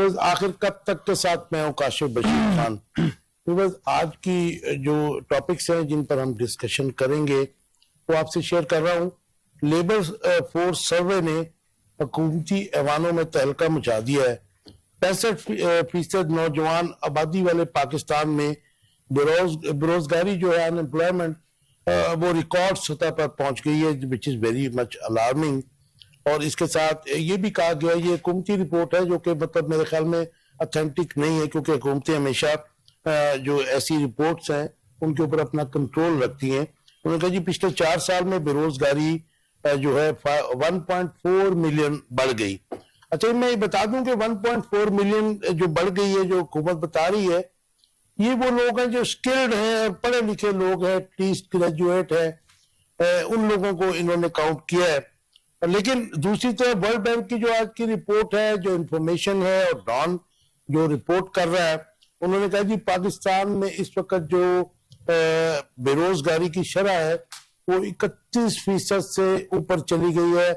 बस आखिर कब तक के साथ मैं हूँ काशिफ बशीर खान। तो बस आज की जो टॉपिक्स हैं जिन पर हम डिस्कशन करेंगे वो आपसे शेयर कर रहा हूँ। लेबर फोर्स सर्वे ने हुकूमती ऐवानों में तहलका मचा दिया है। 65% नौजवान आबादी वाले पाकिस्तान में बेरोजगारी जो है, अनएम्प्लॉयमेंट, वो रिकॉर्ड सतह पर पहुंच गई है, which is very much alarming. और इसके साथ ये भी कहा गया, ये हुकूमती रिपोर्ट है जो कि मतलब मेरे ख्याल में ऑथेंटिक नहीं है, क्योंकि हुकूमतें हमेशा जो ऐसी रिपोर्ट्स हैं उनके ऊपर अपना कंट्रोल रखती हैं। उन्होंने कहा जी पिछले 4 साल में बेरोजगारी जो है 1.4 मिलियन बढ़ गई। अच्छा, मैं ये बता दूं कि 1.4 मिलियन जो बढ़ गई है, जो हुकूमत बता रही है, ये वो लोग हैं जो स्किल्ड हैं और पढ़े लिखे लोग हैं, एटलीस्ट ग्रेजुएट है, उन लोगों को इन्होंने काउंट किया है। लेकिन दूसरी तरफ वर्ल्ड बैंक की जो आज की रिपोर्ट है, जो इंफॉर्मेशन है, और डॉन जो रिपोर्ट कर रहा है, उन्होंने कहा जी पाकिस्तान में इस वक्त जो बेरोजगारी की शरह है वो 31% से ऊपर चली गई है,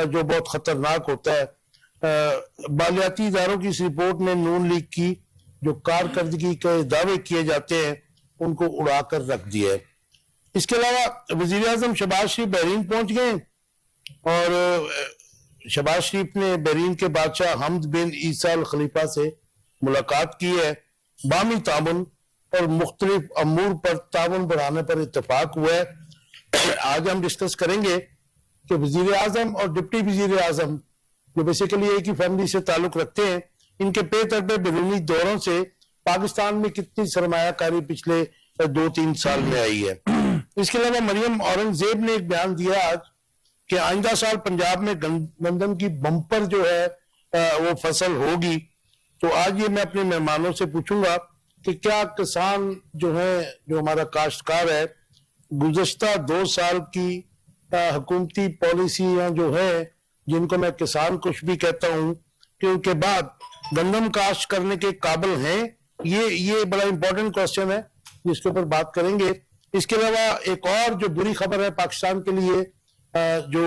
जो बहुत खतरनाक होता है। मालियाती इदारों की इस रिपोर्ट ने नून लीग की जो कारकर्दगी के दावे किए जाते हैं उनको उड़ाकर रख दिया है। इसके अलावा वजीर आजम शहबाज शरीफ बहरीन पहुंच गए और शहबाज शरीफ ने बहरीन के बादशाह हमद बिन ईसा अल खलीफा से मुलाकात की है। बामी ताउन और मुख्तलिफ अमूर पर ताउन बढ़ाने पर इत्तेफाक हुआ है। आज हम डिस्कस करेंगे कि वजीर आजम और डिप्टी वजीर आजम जो बेसिकली एक ही फैमिली से ताल्लुक रखते हैं, इनके पे तर्बे बैरूनी दौरों से पाकिस्तान में कितनी सरमायाकारी पिछले 2-3 साल में आई है। इसके अलावा मरियम औरंगजेब ने एक बयान दिया आज कि आइंदा साल पंजाब में गंदम की बम्पर जो है वो फसल होगी। तो आज ये मैं अपने मेहमानों से पूछूंगा कि क्या किसान जो है, जो हमारा काश्तकार है, गुज़श्ता 2 साल की हुकूमती पॉलिसियां जो है, जिनको मैं किसान कुछ भी कहता हूं, कि उनके बाद गंदम काश्त करने के काबिल हैं? ये बड़ा इंपॉर्टेंट क्वेश्चन है जिसके ऊपर बात करेंगे। इसके अलावा एक और जो बुरी खबर है पाकिस्तान के लिए, जो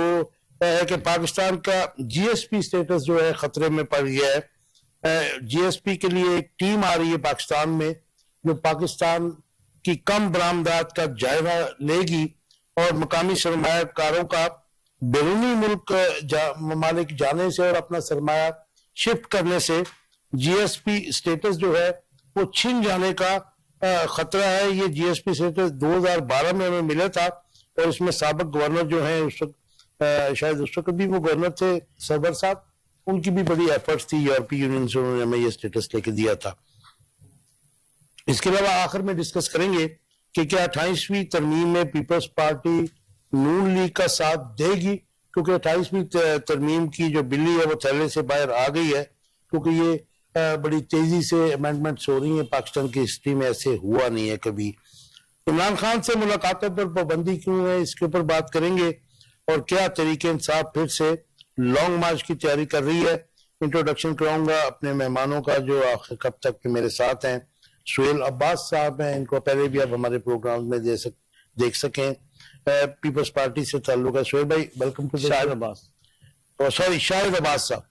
है कि पाकिस्तान का जीएसपी स्टेटस जो है खतरे में पड़ गया है। जीएसपी के लिए एक टीम आ रही है पाकिस्तान में जो पाकिस्तान की कम बरामदात का जायजा लेगी और मकामी सरमायाकारों का बैरूनी मुल्क ममालिक जाने से और अपना सरमाया शिफ्ट करने से जीएसपी स्टेटस जो है वो छिन जाने का खतरा है। ये जीएसपी स्टेटस 2012 में हमें मिला था और इसमें साबिक गवर्नर जो है उस वक्त शायद उस वक्त भी वो गवर्नर थे सरवर साहब, उनकी भी बड़ी एफर्ट्स थी, यूरोपीय यूनियन से उन्होंने हमें ये स्टेटस लेके दिया था। इसके अलावा आखिर में डिस्कस करेंगे कि क्या 28वीं तरमीम में पीपल्स पार्टी नून लीग का साथ देगी, क्योंकि 28वीं तरमीम की जो बिल्ली है वो थैले से बाहर आ गई है, क्योंकि ये बड़ी तेजी से अमेंडमेंट्स हो रही हैं। पाकिस्तान की हिस्ट्री में ऐसे हुआ नहीं है कभी। इमरान खान से मुलाकातों पर पाबंदी क्यों है, इसके ऊपर बात करेंगे। और क्या तरीके इंसाफ फिर से लॉन्ग मार्च की तैयारी कर रही है। इंट्रोडक्शन कराऊंगा अपने मेहमानों का जो आखिर कब तक के मेरे साथ हैं। सुहेल अब्बास साहब हैं, इनको पहले भी आप हमारे प्रोग्राम में देख सकें। पीपल्स पार्टी से ताल्लुक है। सुहेल भाई वेलकम टू शाहिद अब्बास, और सॉरी शाहिद अब्बास साहब।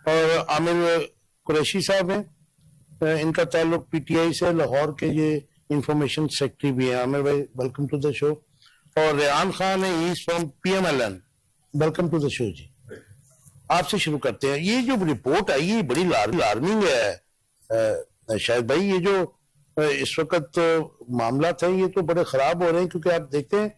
और आमिर कुरैशी साहब हैं, इनका ताल्लुक पीटीआई से, लाहौर के ये इंफॉर्मेशन सेक्रेटरी भी हैं। आमिर भाई वेलकम टू द शो। और रेहान खान है, he is from PMLN, welcome to the show जी। आपसे शुरू करते हैं। ये जो रिपोर्ट आई ये बड़ी अलार्मिंग है शायद भाई। ये जो इस वक्त मामला थे ये तो बड़े खराब हो रहे हैं, क्योंकि आप देखते हैं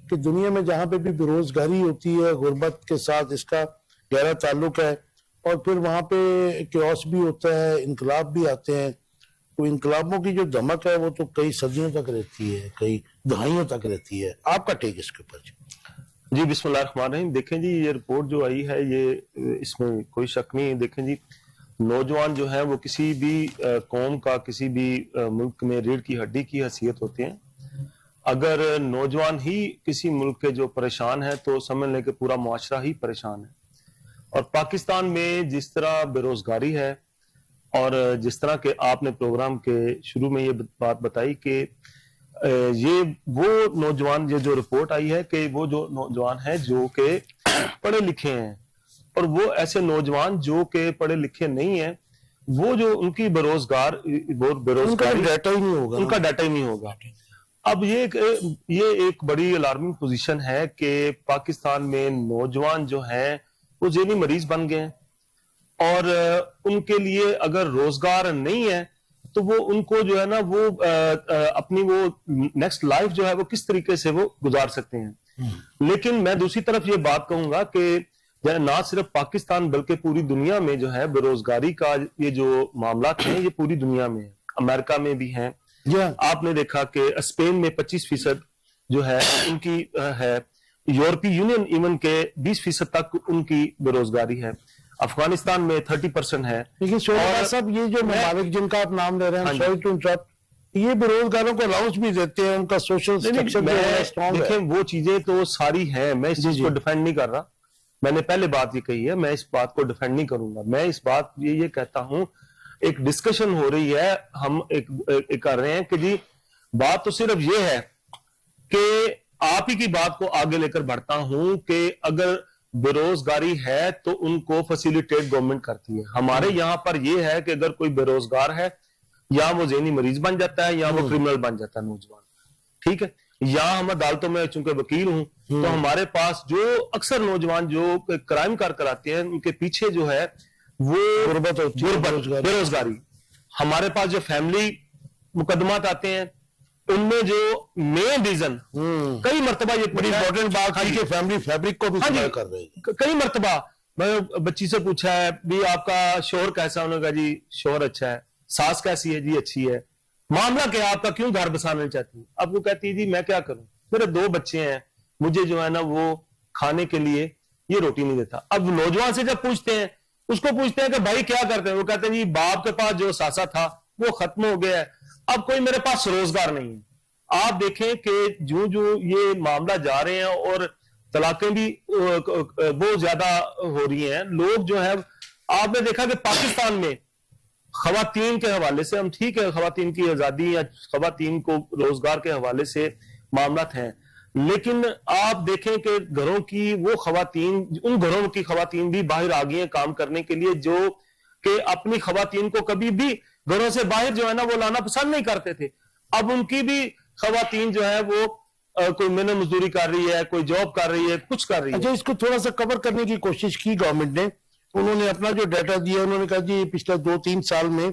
कि दुनिया में जहां पे भी बेरोजगारी होती है, गुर्बत के साथ इसका गहरा ताल्लुक है, और फिर वहां पे क्योस भी होता है, इनकलाब भी आते हैं। तो इनकलाबों की जो धमक है वो तो कई सदियों तक रहती है, कई दहाइयों तक रहती है। आपका टेक इसके ऊपर जी। बिस्मिल्लाहिर्रहमानिर्रहीम। देखें जी, ये रिपोर्ट जो आई है ये इसमें कोई शक नहीं है। देखें जी, नौजवान जो है वो किसी भी कौम का, किसी भी मुल्क में रीढ़ की हड्डी की हैसियत होते हैं। अगर नौजवान ही किसी मुल्क के जो परेशान है तो समझ लें कि पूरा मुआशरा ही परेशान है। और पाकिस्तान में जिस तरह बेरोजगारी है, और जिस तरह के आपने प्रोग्राम के शुरू में ये बात बताई कि ये वो नौजवान, ये जो रिपोर्ट आई है कि वो जो नौजवान है जो के पढ़े लिखे हैं, और वो ऐसे नौजवान जो के पढ़े लिखे नहीं हैं वो जो उनकी उनका बेरोजगारी, डाटा ही नहीं होगा, उनका डाटा ही नहीं होगा। अब ये एक बड़ी अलार्मिंग पोजीशन है कि पाकिस्तान में नौजवान जो हैं वो ज़हनी मरीज बन गए हैं, और उनके लिए अगर रोजगार नहीं है तो वो उनको जो है ना वो अपनी वो नेक्स्ट लाइफ जो है वो किस तरीके से वो गुजार सकते हैं। लेकिन मैं दूसरी तरफ ये बात कहूंगा कि ना सिर्फ पाकिस्तान बल्कि पूरी दुनिया में जो है बेरोजगारी का ये जो मामला हैं ये पूरी दुनिया में है, अमेरिका में भी हैं। आपने देखा कि स्पेन में 25% जो है उनकी है, यूरोपीय यूनियन इवन के 20% तक उनकी बेरोजगारी है, अफगानिस्तान में 30% है। लेकिन साहब ये जो ममालिक जिनका आप नाम ले रहे हैं, सॉरी टू इंटरप्ट, ये बेरोजगारों को अलाउंस भी देते हैं, उनका सोशल स्ट्रक्चर स्ट्रॉन्ग है। देखें वो चीजें तो सारी हैं, मैं इस चीज को डिफेंड नहीं कर रहा, मैंने पहले बात ये कही है, मैं इस बात को डिफेंड नहीं करूंगा। मैं इस बात ये कहता हूं, एक डिस्कशन हो रही है, हम एक कर रहे हैं कि जी बात तो सिर्फ ये है कि आप ही की बात को आगे लेकर बढ़ता हूं कि अगर बेरोजगारी है तो उनको फैसिलिटेट गवर्नमेंट करती है। हमारे यहां पर यह है कि अगर कोई बेरोजगार है या वो ज़हनी मरीज बन जाता है या वो क्रिमिनल बन जाता है नौजवान, ठीक है। यहाँ हम अदालतों में चूंकि वकील हूं तो हमारे पास जो अक्सर नौजवान जो क्राइम कर आते हैं उनके पीछे जो है वो बेरोजगारी। हमारे पास जो फैमिली मुकदमात आते हैं उनमें जो मेन रीजन कई मरतबा, ये बड़ी इंपॉर्टेंट बात है कि फैमिली फैब्रिक को भी कर रहे हैं। कई मरतबा मैं बच्ची से पूछा है भी आपका शोहर कैसा, उन्होंने कहा जी शोहर अच्छा है, सास कैसी है जी अच्छी है, मामला क्या आपका, क्यों घर बसाना चाहती है? अब वो कहती है जी मैं क्या करूं, मेरे 2 बच्चे हैं, मुझे जो है ना वो खाने के लिए ये रोटी नहीं देता। अब नौजवान से जब पूछते हैं, उसको पूछते हैं कि भाई क्या करते हैं, वो कहते हैं जी बाप के पास जो सासा था वो खत्म हो गया है, अब कोई मेरे पास रोजगार नहीं है। आप देखें कि जो जो ये मामला जा रहे हैं और तलाकें भी बहुत ज्यादा हो रही हैं, लोग जो है, आपने देखा कि पाकिस्तान में खवातीन के हवाले से, हम ठीक है खवातीन की आजादी या खवातीन को रोजगार के हवाले से मामला हैं, लेकिन आप देखें कि घरों की वो खवातीन, उन घरों की खवातीन भी बाहर आ गई हैं काम करने के लिए, जो कि अपनी खवातीन को कभी भी घरों से बाहर जो है ना वो लाना पसंद नहीं करते थे। अब उनकी भी खवातीन जो है वो कोई मेहनत मजदूरी कर रही है, कोई जॉब कर रही है, कुछ कर रही है। अच्छा, इसको थोड़ा सा कवर करने की कोशिश की गवर्नमेंट ने, उन्होंने अपना जो डाटा दिया, उन्होंने कहा जी पिछले 2-3 साल में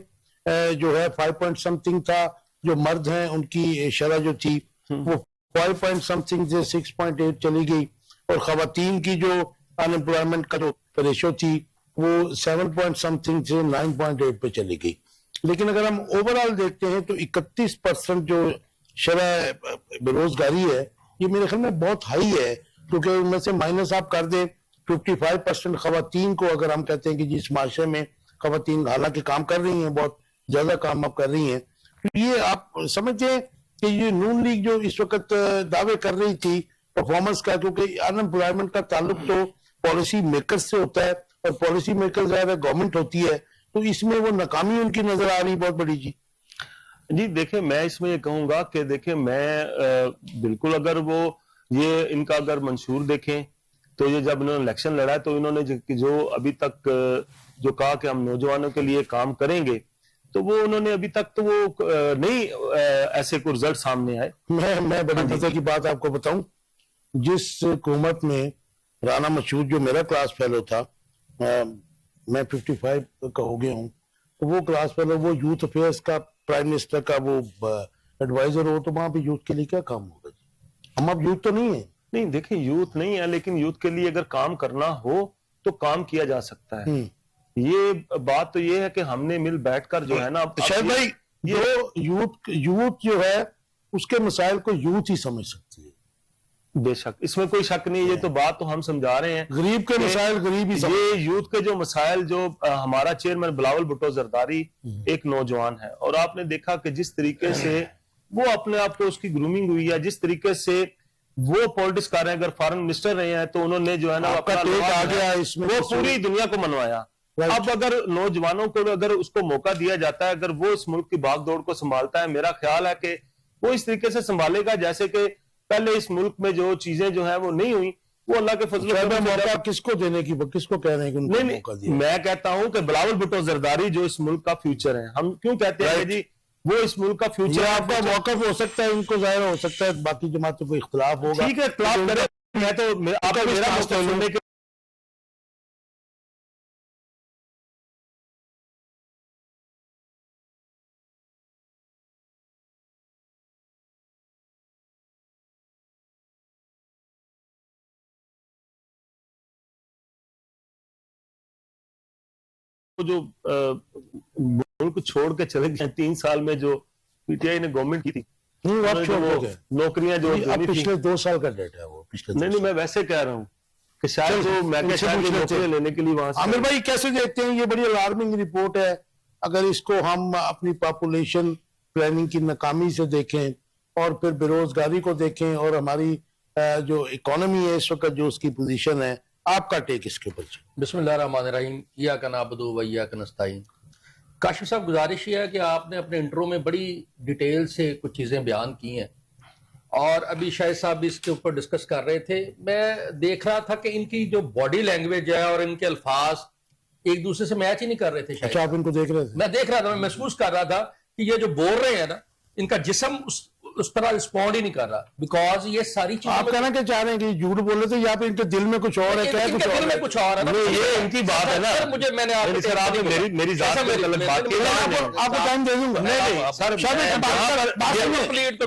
जो है 5 पॉइंट समथिंग था, जो मर्द हैं उनकी शरह जो थी वो 5 पॉइंट समथिंग से 6.8 चली गई, और खवातीन की जो अनएम्प्लॉयमेंट का जो रेशो थी वो 7 पॉइंट समथिंग से 9.8 पे चली गई। लेकिन अगर हम ओवरऑल देखते हैं तो 31% जो शरह बेरोजगारी है ये मेरे ख्याल में बहुत हाई है, क्योंकि उनमें से माइनस आप कर दें 55% खवातीन को, अगर हम कहते हैं कि जिस माशरे में खवातीन हालांकि काम कर रही हैं, बहुत ज्यादा काम अब कर रही हैं, तो ये आप समझते हैं कि ये नून लीग जो इस वक्त दावे कर रही थी परफॉर्मेंस का, क्योंकि अनएम्प्लॉयमेंट का ताल्लुक तो पॉलिसी मेकर्स से होता है और पॉलिसी मेकर ज्यादा गवर्नमेंट होती है, तो इसमें वो नाकामी उनकी नजर आ रही बहुत बड़ी। जी देखिए, मैं इसमें ये कहूंगा कि देखिए मैं बिल्कुल, अगर वो ये इनका अगर मंशूर देखें तो ये जब इन्होंने इलेक्शन लड़ा है तो इन्होंने जो अभी तक जो कहा कि हम नौजवानों के लिए काम करेंगे, तो वो उन्होंने अभी तक तो वो नहीं ऐसे कोई रिजल्ट सामने आए। मैं बड़ी मजे की बात आपको बताऊं, जिस हुकूमत में राना मशहूर जो मेरा क्लास फेलो था, मैं 55 का हो गया हूँ, तो वो क्लास फेलो, वो यूथ अफेयर्स का प्राइम मिनिस्टर का वो एडवाइजर हो, तो वहां पे यूथ के लिए क्या काम होगा? हम अब यूथ तो नहीं है। नहीं देखिए, यूथ नहीं है, लेकिन यूथ के लिए अगर काम करना हो तो काम किया जा सकता है। ये बात तो ये है कि हमने मिल बैठकर जो है ना, शायद भाई जो यूथ जो है उसके मसाइल को यूथ ही समझ सकती है। बेशक, इसमें कोई शक नहीं, ये तो बात तो हम समझा रहे हैं, गरीब के मसाइल गरीब ही ये यूथ के जो मसाइल, जो हमारा चेयरमैन बिलावल भुट्टो जरदारी एक नौजवान है, और आपने देखा कि जिस तरीके से वो अपने आप को, उसकी ग्रूमिंग हुई है, जिस तरीके से वो पॉलिटिक्स कर रहे हैं, अगर फॉरेन मिनिस्टर रहे हैं तो उन्होंने जो है ना अपना आ गया इसमें, वो पूरी दुनिया को मनवाया। अब अगर नौजवानों को अगर उसको मौका दिया जाता है, अगर वो इस मुल्क की भागदौड़ को संभालता है, मेरा ख्याल है कि वो इस तरीके से संभालेगा जैसे कि पहले इस मुल्क में जो चीजें जो है वो नहीं हुई, वो अल्लाह के फजल शायद मौका किसको देने की, किसको कह रहे हैं कि उनको नहीं मौका नहीं, दिया? मैं कहता हूं कि बिलावल भुट्टो जरदारी जो इस मुल्क का फ्यूचर है, हम क्यों कहते हैं कि जी वो इस मुल्क का फ्यूचर ये है। आपका मौकफ हो सकता है, इनको जाहिर हो सकता है, बाकी जमातों को इख्तिलाफ होगा। ठीक है, इख्तिलाफ करें, मैं तो आपको मेरा मौका सुनने के जो मुल्क छोड़ के चले गए 3 साल में, जो पीटीआई ने गवर्नमेंट की थी, आप छोड़ गए नौकरियां जो अब पिछले 2 साल का डेटा है वो, पिछले नहीं नहीं, मैं वैसे कह रहा हूं कि शायद वो मैं शायद नौकरियां लेने के लिए वहां से। आमिर भाई कैसे देखते हैं, ये बड़ी अलार्मिंग रिपोर्ट है, अगर इसको हम अपनी पॉपुलेशन प्लानिंग की नाकामी से देखें और फिर बेरोजगारी को देखें और हमारी जो इकोनॉमी है इस वक्त जो उसकी पोजीशन है, आपका टेक इसके ऊपर? बिस्मिल्लाहिर्रहमानिर्रहीम, इय्याका नअबुदु व इय्याका नस्तईन। काशिफ साहब, गुजारिश ये है कि आपने अपने इंट्रो में बड़ी डिटेल से कुछ चीज़ें बयान की हैं और अभी शाहिद साहब भी इसके ऊपर डिस्कस कर रहे थे। मैं देख रहा था कि इनकी जो बॉडी लैंग्वेज है और इनके अल्फाज एक दूसरे से मैच ही नहीं कर रहे थे। अच्छा, आप इनको देख रहे थे? मैं देख रहा था, मैं महसूस कर रहा था कि ये जो बोल रहे हैं ना, इनका जिस्म उस तरह रिस्पॉन्ड ही नहीं कर रहा, बिकॉज ये सारी चीजें आप कहना क्या चाह रहे हैं कि झूठ बोल रहे थे या फिर इनके दिल में कुछ और है? क्या इनके दिल में कुछ और है ना, ये इनकी बात है ना। मुझे मैंने आपको मेरी जात में गलत बात की, आपको टाइम दे दूंगा। नहीं सर,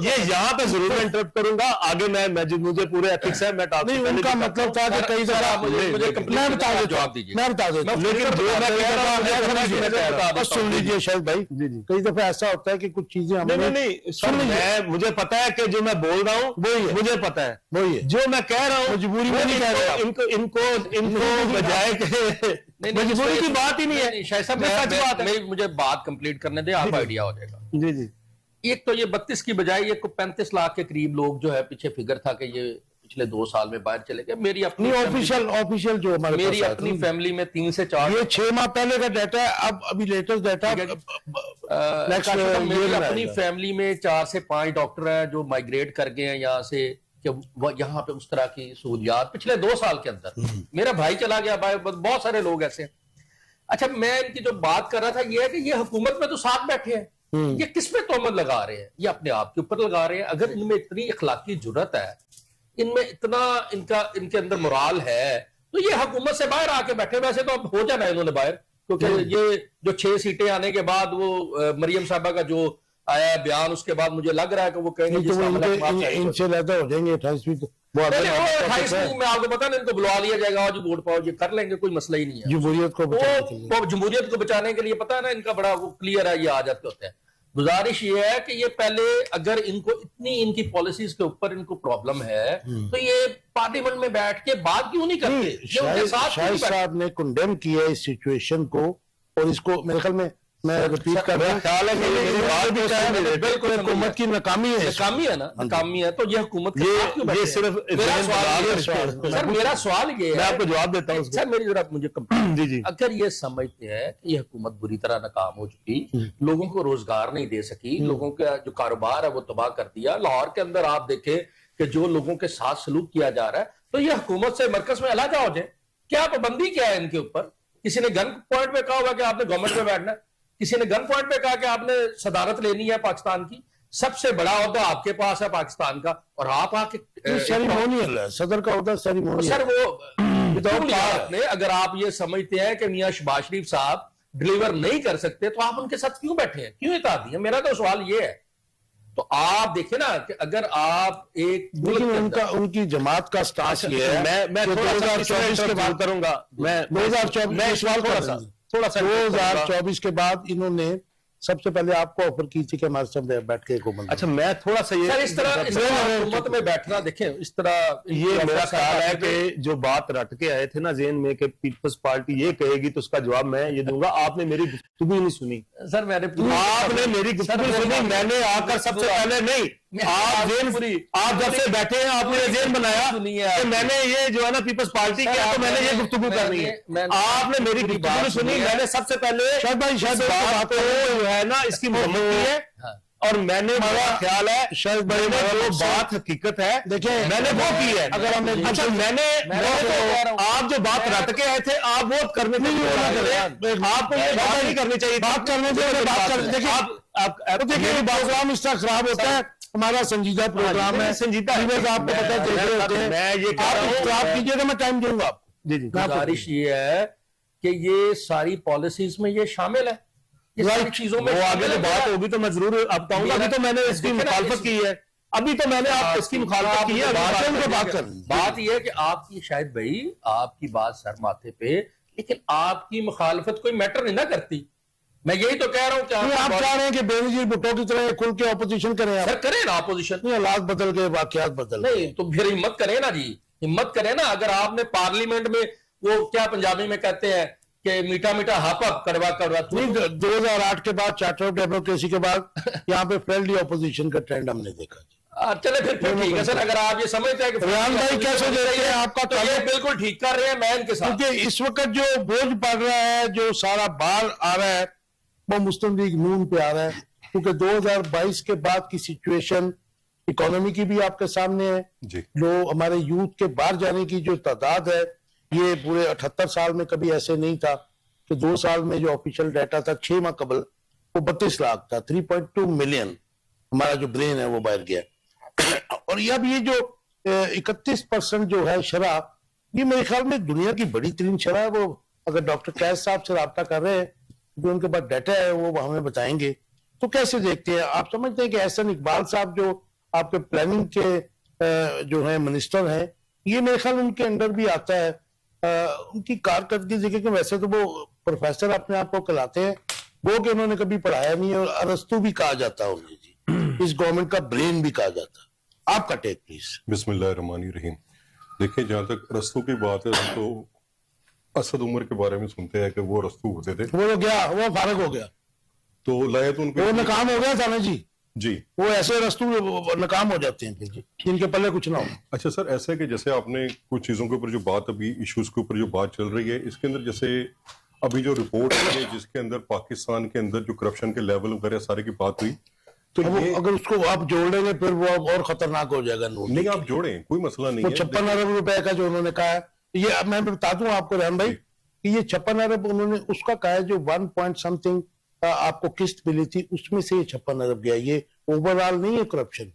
ये यहाँ पे जरूर मैं इंटरप्ट करूंगा, आगे मैं मुझे पूरे एथिक्स है, मैं नहीं, उनका मतलब था कि कई दफा मैं बता देता, जवाब दीजिए, मैं बता देता, लेकिन जो मैं कह रहा हूँ सुन लीजिए शायद भाई, कई दफा ऐसा होता है कि कुछ चीजें नहीं सुन लीजिए, मुझे पता है कि जो मैं बोल रहा हूँ वही मुझे पता है, वही है जो मैं कह रहा हूँ मजबूरी में नहीं कह रहे, इनको बजाय के मजबूरी की बात ही नहीं है। शायद साहब मुझे बात कंप्लीट करने दे, आपको आइडिया हो जाएगा। जी जी, एक तो ये 32 की बजाय ये 35 लाख के करीब लोग जो है, पीछे फिगर था कि ये पिछले 2 साल में बाहर चले गए। मेरी अपनी ऑफिशियल जो हमारे मेरी अपनी फैमिली में 3 से 4, ये 6 माह पहले का डाटा है, अब अभी लेटेस्ट डाटा मेरी अपनी फैमिली में 4 से 5 डॉक्टर हैं जो माइग्रेट कर गए हैं यहाँ से, कि यहाँ पे उस तरह की सहूलियात पिछले 2 साल के अंदर। मेरा भाई चला गया, भाई, बहुत सारे लोग ऐसे हैं। अच्छा, मैं इनकी जो बात कर रहा था ये है कि ये हुकूमत में तो साथ बैठे हैं, ये किस पे तोहमत लगा रहे हैं? ये अपने आप के ऊपर लगा रहे हैं। अगर इनमें इतनी इखलाकी जुर्रत है, इनमें इतना इनके अंदर मोराल है, तो ये हुकूमत से बाहर आके बैठे। वैसे तो अब हो जाना है इन्होंने बाहर, क्योंकि ये जो 6 सीटें आने के बाद वो मरियम साहबा का जो आया बयान, उसके बाद मुझे लग रहा है कि वो कहेंगे इनसे ज्यादा हो जाएंगे 28वीं। मैं आपको पता नहीं, इनको बुला लिया जाएगा आज वोट पाओ, ये कर लेंगे, कोई मसला ही नहीं है। जमहूरियत को बचाने के लिए पता है ना, इनका बड़ा वो क्लियर है, ये आ जाते होते हैं। गुजारिश ये है कि ये पहले, अगर इनको इतनी इनकी पॉलिसीज के ऊपर इनको प्रॉब्लम है, तो ये पार्लियामेंट में बैठ के बात क्यों नहीं करते? शाहिद साहब ने कंडेम किया इस सिचुएशन को, और इसको मेरे ख्याल में मैं रिपीट कर रहा हूँ, बिल्कुल हुकूमत की नाकामी है ना, नाकामी है। तो ये हुकूमत ये सिर्फ सर, मेरा सवाल ये है, मैं आपको जवाब देता हूँ सर, मेरी जरा मुझे जी जी, अगर ये समझते हैं कि ये हुकूमत बुरी तरह नाकाम हो चुकी, लोगों को रोजगार नहीं दे सकी, लोगों का जो कारोबार है वो तबाह कर दिया, लाहौर के अंदर आप देखें कि जो लोगों के साथ सलूक किया जा रहा है, तो ये हुकूमत से मरकज में अलग हो जाए। क्या पाबंदी क्या है इनके ऊपर? किसी ने गन पॉइंट पे कहा हुआ कि आपने गवर्नमेंट में बैठना, किसी ने गन पॉइंट पे कहा कि आपने सदारत लेनी है पाकिस्तान की, सबसे बड़ा ओहदा आपके पास है पाकिस्तान का, और आप आके सेरेमोनियल है, सदर का ओहदा सेरेमोनियल। सर वो आपने, अगर आप ये समझते हैं कि मियां शहबाज शरीफ साहब डिलीवर नहीं कर सकते, तो आप उनके साथ क्यों बैठे हैं, क्यों इताअत दी है? मेरा तो सवाल ये है। तो आप देखिए ना कि अगर आप एक, लेकिन उनकी जमात का स्टांस ये है, मैं 2024 के बाद करूंगा, मैं 2024 थोड़ा सा 2024 के बाद इन्होंने सबसे पहले आपको ऑफर की थी कि हमारे साथ बैठ के हुकूमत। अच्छा, मैं थोड़ा सा ये इस तरह हुकूमत में बैठना, देखें इस तरह, ये मेरा ख्याल है कि जो बात रट के आए थे ना ज़हन में कि पीपल्स पार्टी ये कहेगी, तो उसका जवाब मैं ये दूंगा। आपने मेरी गुफ्तगू नहीं सुनी सर, आपने मेरी गुफ्तगू सुनी, मैंने आकर सबसे पहले नहीं, आप जब से बैठे हैं आपने ज़हन बनाया कि मैंने ये जो है ना पीपल्स पार्टी किया, तो मैंने ये गुफ्तगू करनी है। आपने मेरी गुफ्तगू सुनी, मैंने सबसे पहले बात है ना इसकी मरम्मत की है, और मैंने मेरा ख्याल है शायद भाई मैंने जो बात हकीकत है देखिए मैंने वो की है। अगर हम अच्छा मैंने तो आप जो बात रट के आए थे आप वो करने के लिए आपको ये बात नहीं करनी चाहिए, बात करने दे, बात कर देखिए आप देखिए प्रोग्राम इसका खराब होता है, हमारा संजीदा प्रोग्राम है, संजीदा है। बस आपको पता है देख रहे होते हैं। मैं ये कह रहा हूँ आप कीजिएगा, मैं टाइम दूंगा आपको। जी जी गुजारिश ये है कि ये सारी पॉलिसीज में ये शामिल है, ये सारी चीजों में वो आगे शामिल तो है। बात होगी तो मैं जरूर अब कहूंगा। अभी तो मैंने इसकी मुखालफत की है, अभी तो मैंने आप इसकी मुखालफत की है, बात यह है कि आपकी शायद भाई आपकी बात सर माथे पे, लेकिन आपकी मुखालफत कोई मैटर नहीं ना करती। मैं यही तो कह रहा हूं कि आप चाह रहे हैं कि बेनजीर भुट्टो की तरह खुल के ऑपोजिशन करें आप? सर करें ना ऑपोजिशन, हालात बदल गए, वाकयात बदल गए। नहीं तो फिर हिम्मत करें ना जी, हिम्मत करें ना। अगर आपने पार्लियामेंट में वो क्या पंजाबी में कहते हैं कि मीठा मीठा हाप अप कड़वा कड़वा, नहीं 2008 के बाद चार्टर ऑफ डेमोक्रेसी के बाद यहाँ पे फ्रेंडली ऑपोजिशन का ट्रेंड हमने देखा। चले फिर ठीक है सर। अगर आप ये समझते हैं कि रेहान भाई कैसे देखते हैं आपका, तो ये बिल्कुल ठीक कर रहे हैं मैं इनके साथ। क्योंकि इस वक्त जो बोझ पड़ रहा है, जो सारा बाल आ रहा है, वो मुस्लिम लीग नून पे आ रहा है, क्योंकि 2022 के बाद की सिचुएशन इकोनॉमी की भी आपके सामने है जी। जो हमारे यूथ के बाहर जाने की जो तादाद है, ये पूरे 78 साल में कभी ऐसे नहीं था कि 2 साल में जो ऑफिशियल डाटा था 6 माह कबल वो 32 लाख था, 3.2 मिलियन हमारा जो ब्रेन है वो बाहर गया। और ये अब ये जो 31% जो है शरह, ये मेरे ख्याल में दुनिया की बड़ी तरीन शरह है। वो अगर डॉक्टर कैस साहब से रब्ता कर रहे हैं, जो उनके पास डाटा है वो हमें बताएंगे। तो कैसे देखते हैं आप? समझते हैं कि एहसन इकबाल साहब जो आपके प्लानिंग के जो है मिनिस्टर हैं, ये मेरे ख्याल उनके अंडर भी आता है। उनकी कारकर्दगी देखिए कि वैसे तो वो प्रोफेसर अपने आप को कहलाते हैं, वो कि उन्होंने कभी पढ़ाया नहीं है, और अरस्तु भी कहा जाता है उन्हें जी, इस गवर्नमेंट का ब्रेन भी कहा जाता है। आपका टेक प्लीज। बिस्मिल्लाहिर्रहमानिर्रहीम। देखिए जहां तक रस्तों की बात है, हम तो असद उमर के बारे में सुनते हैं कि वो रस्तू होते थे, वो गया, वो फारग हो गया, तो लाया तो उनको वो नाकाम हो गया था ना जी। जी वो ऐसे रस्तू नाकाम हो जाते हैं फिर जी, जिनके पल्ले कुछ ना हो। अच्छा सर, ऐसा है कि जैसे आपने कुछ चीजों के ऊपर जो बात, अभी इश्यूज के ऊपर जो बात चल रही है, इसके अंदर जैसे अभी जो रिपोर्ट है जिसके अंदर पाकिस्तान के अंदर जो करप्शन के लेवल वगैरह सारे की बात हुई, तो ये अगर उसको आप जोड़ लेंगे फिर वो और खतरनाक हो जाएगा। नहीं, आप जोड़ें, कोई मसला नहीं वो है। 56 अरब रुपए का जो उन्होंने कहा है, ये अब मैं बता दूं आपको रेहान भाई कि ये 56 अरब उन्होंने उसका कहा है जो 1 पॉइंट समथिंग आपको किस्त मिली थी, उसमें से ये 56 अरब गया। ये ओवरऑल नहीं है करप्शन।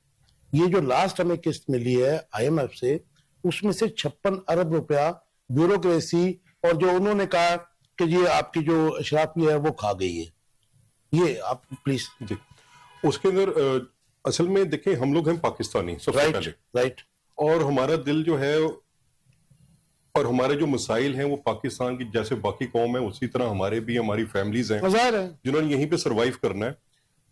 ये जो लास्ट हमें किस्त मिली है IMF से, उसमें से 56 अरब रुपया ब्यूरोक्रेसी और जो उन्होंने कहा कि ये आपकी जो अशराफी है वो खा गई है। ये आप प्लीज। जी, उसके अंदर असल में देखें, हम लोग हैं पाकिस्तानी सबसे पहले, राइट, और हमारा दिल जो है और हमारे जो मसाइल हैं वो पाकिस्तान की जैसे बाकी कौम है उसी तरह हमारे भी, हमारी फैमिलीज हैं जिन्होंने यहीं पे सरवाइव करना है।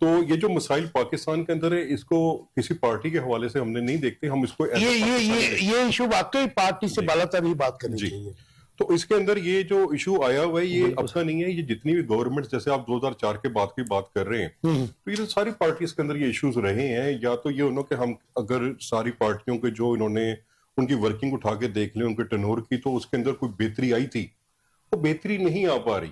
तो ये जो मसाइल पाकिस्तान के अंदर है, इसको किसी पार्टी के हवाले से हमने नहीं देखते, हम इसको ये इशू वाकई पार्टी से बालातर ही बात करनी चाहिए। तो इसके अंदर ये जो इशू आया हुआ है, ये अपना नहीं है, ये जितनी भी गवर्नमेंट, जैसे आप 2004 के बाद की बात कर रहे हैं, तो ये तो सारी पार्टीज के अंदर ये इश्यूज रहे हैं। या तो ये उन्होंने, हम अगर सारी पार्टियों के जो इन्होंने उनकी वर्किंग उठा के देख लें उनके टनोर की, तो उसके अंदर कोई बेहतरी आई थी, वो बेहतरी नहीं आ पा रही।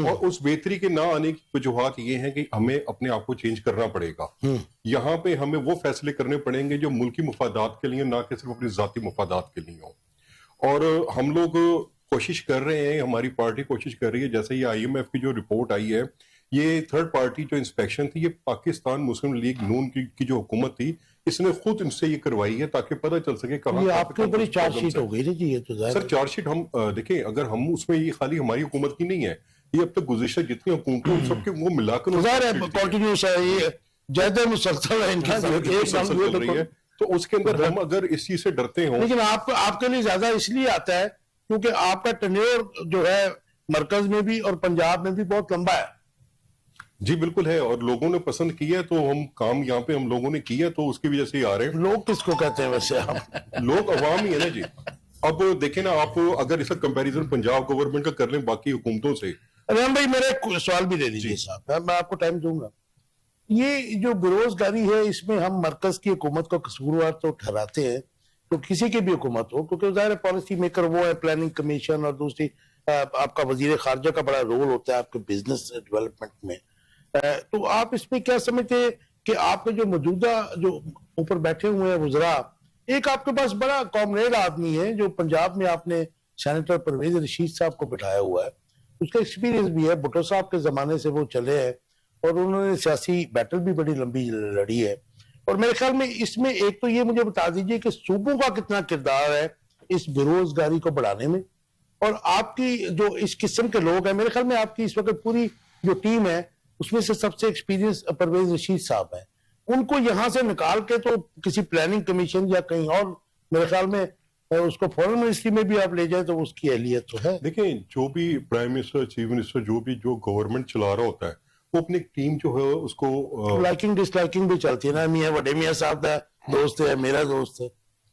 और उस बेहतरी के ना आने की वजूहत ये है कि हमें अपने आप को चेंज करना पड़ेगा। यहाँ पे हमें वो फैसले करने पड़ेंगे जो मुल्की मुफादात के लिए, ना कि सिर्फ अपनी जाती मुफादात के लिए हो। और हम लोग कोशिश कर रहे हैं, हमारी पार्टी कोशिश कर रही है, जैसे ये IMF की जो रिपोर्ट आई है, ये थर्ड पार्टी जो इंस्पेक्शन थी, ये पाकिस्तान मुस्लिम लीग नून की जो हुकूमत थी, इसने खुद इनसे ये करवाई है ताकि पता चल सके कहाँ आपके ऊपर ही चार्जशीट हो गई ना जी। ये तो सर चार्जशीट हम देखें, अगर हम उसमें, ये खाली हमारी हुकूमत की नहीं है, ये अब तक गुज़िश्ता जितनी हुकूमतें सबके वो मिलाकर कंटिन्यूस है, ये ज्यादा मुसलसल है इनकी चल रही है। तो उसके अंदर हम अगर इस चीज से डरते हो, लेकिन आपके लिए ज्यादा इसलिए आता है क्योंकि आपका टेन्योर जो है मरकज में भी और पंजाब में भी बहुत लंबा है। जी बिल्कुल है, और लोगों ने पसंद किया, तो हम काम यहाँ पे हम लोगों ने किया, तो उसकी वजह से आ रहे हैं। लोग किसको कहते हैं वैसे आप? लोग अवाम ही है ना जी। अब देखें ना, आप अगर इसका कंपैरिजन पंजाब गवर्नमेंट का कर लें बाकी हुकूमतों से। राम भाई मेरा एक सवाल भी दे दीजिए साहब, मैं आपको टाइम दूंगा। ये जो बेरोजगारी है, इसमें हम मरकज की हुकूमत को कसूरवार तो ठहराते हैं, तो किसी की भी हुकूमत हो, क्योंकि जाहिर है पॉलिसी मेकर वो है, प्लानिंग कमीशन, और दूसरी आपका वजीर खारजा का बड़ा रोल होता है आपके बिजनेस डेवलपमेंट में। तो आप इसमें क्या समझते हैं कि आपके जो मौजूदा जो ऊपर बैठे हुए हैं वज़रा, एक आपके पास बड़ा कॉमरेड आदमी है जो पंजाब में आपने सेनेटर परवेज रशीद साहब को बिठाया हुआ है, उसका एक्सपीरियंस भी है, भुट्टो साहब के जमाने से वो चले हैं और उन्होंने सियासी बैटल भी बड़ी लंबी लड़ी है। और मेरे ख्याल में इसमें एक तो ये मुझे बता दीजिए कि सूबों का कितना किरदार है इस बेरोजगारी को बढ़ाने में, और आपकी जो इस किस्म के लोग हैं, मेरे ख्याल में आपकी इस वक्त पूरी जो टीम है उसमें से सबसे एक्सपीरियंस परवेज रशीद साहब है, उनको यहां से निकाल के तो किसी प्लानिंग कमीशन या कहीं और मेरे ख्याल में उसको फॉरेन मिनिस्ट्री में भी आप ले जाए तो उसकी अहलियत तो है। देखिए, जो भी प्राइम मिनिस्टर, चीफ मिनिस्टर, जो गवर्नमेंट चला रहा होता है, वो अपनी टीम जो है उसको लाइकिंग डिसलाइकिंग भी चलती है ना, मियां बड़े मियां साहब का दोस्त है, मेरा दोस्त है,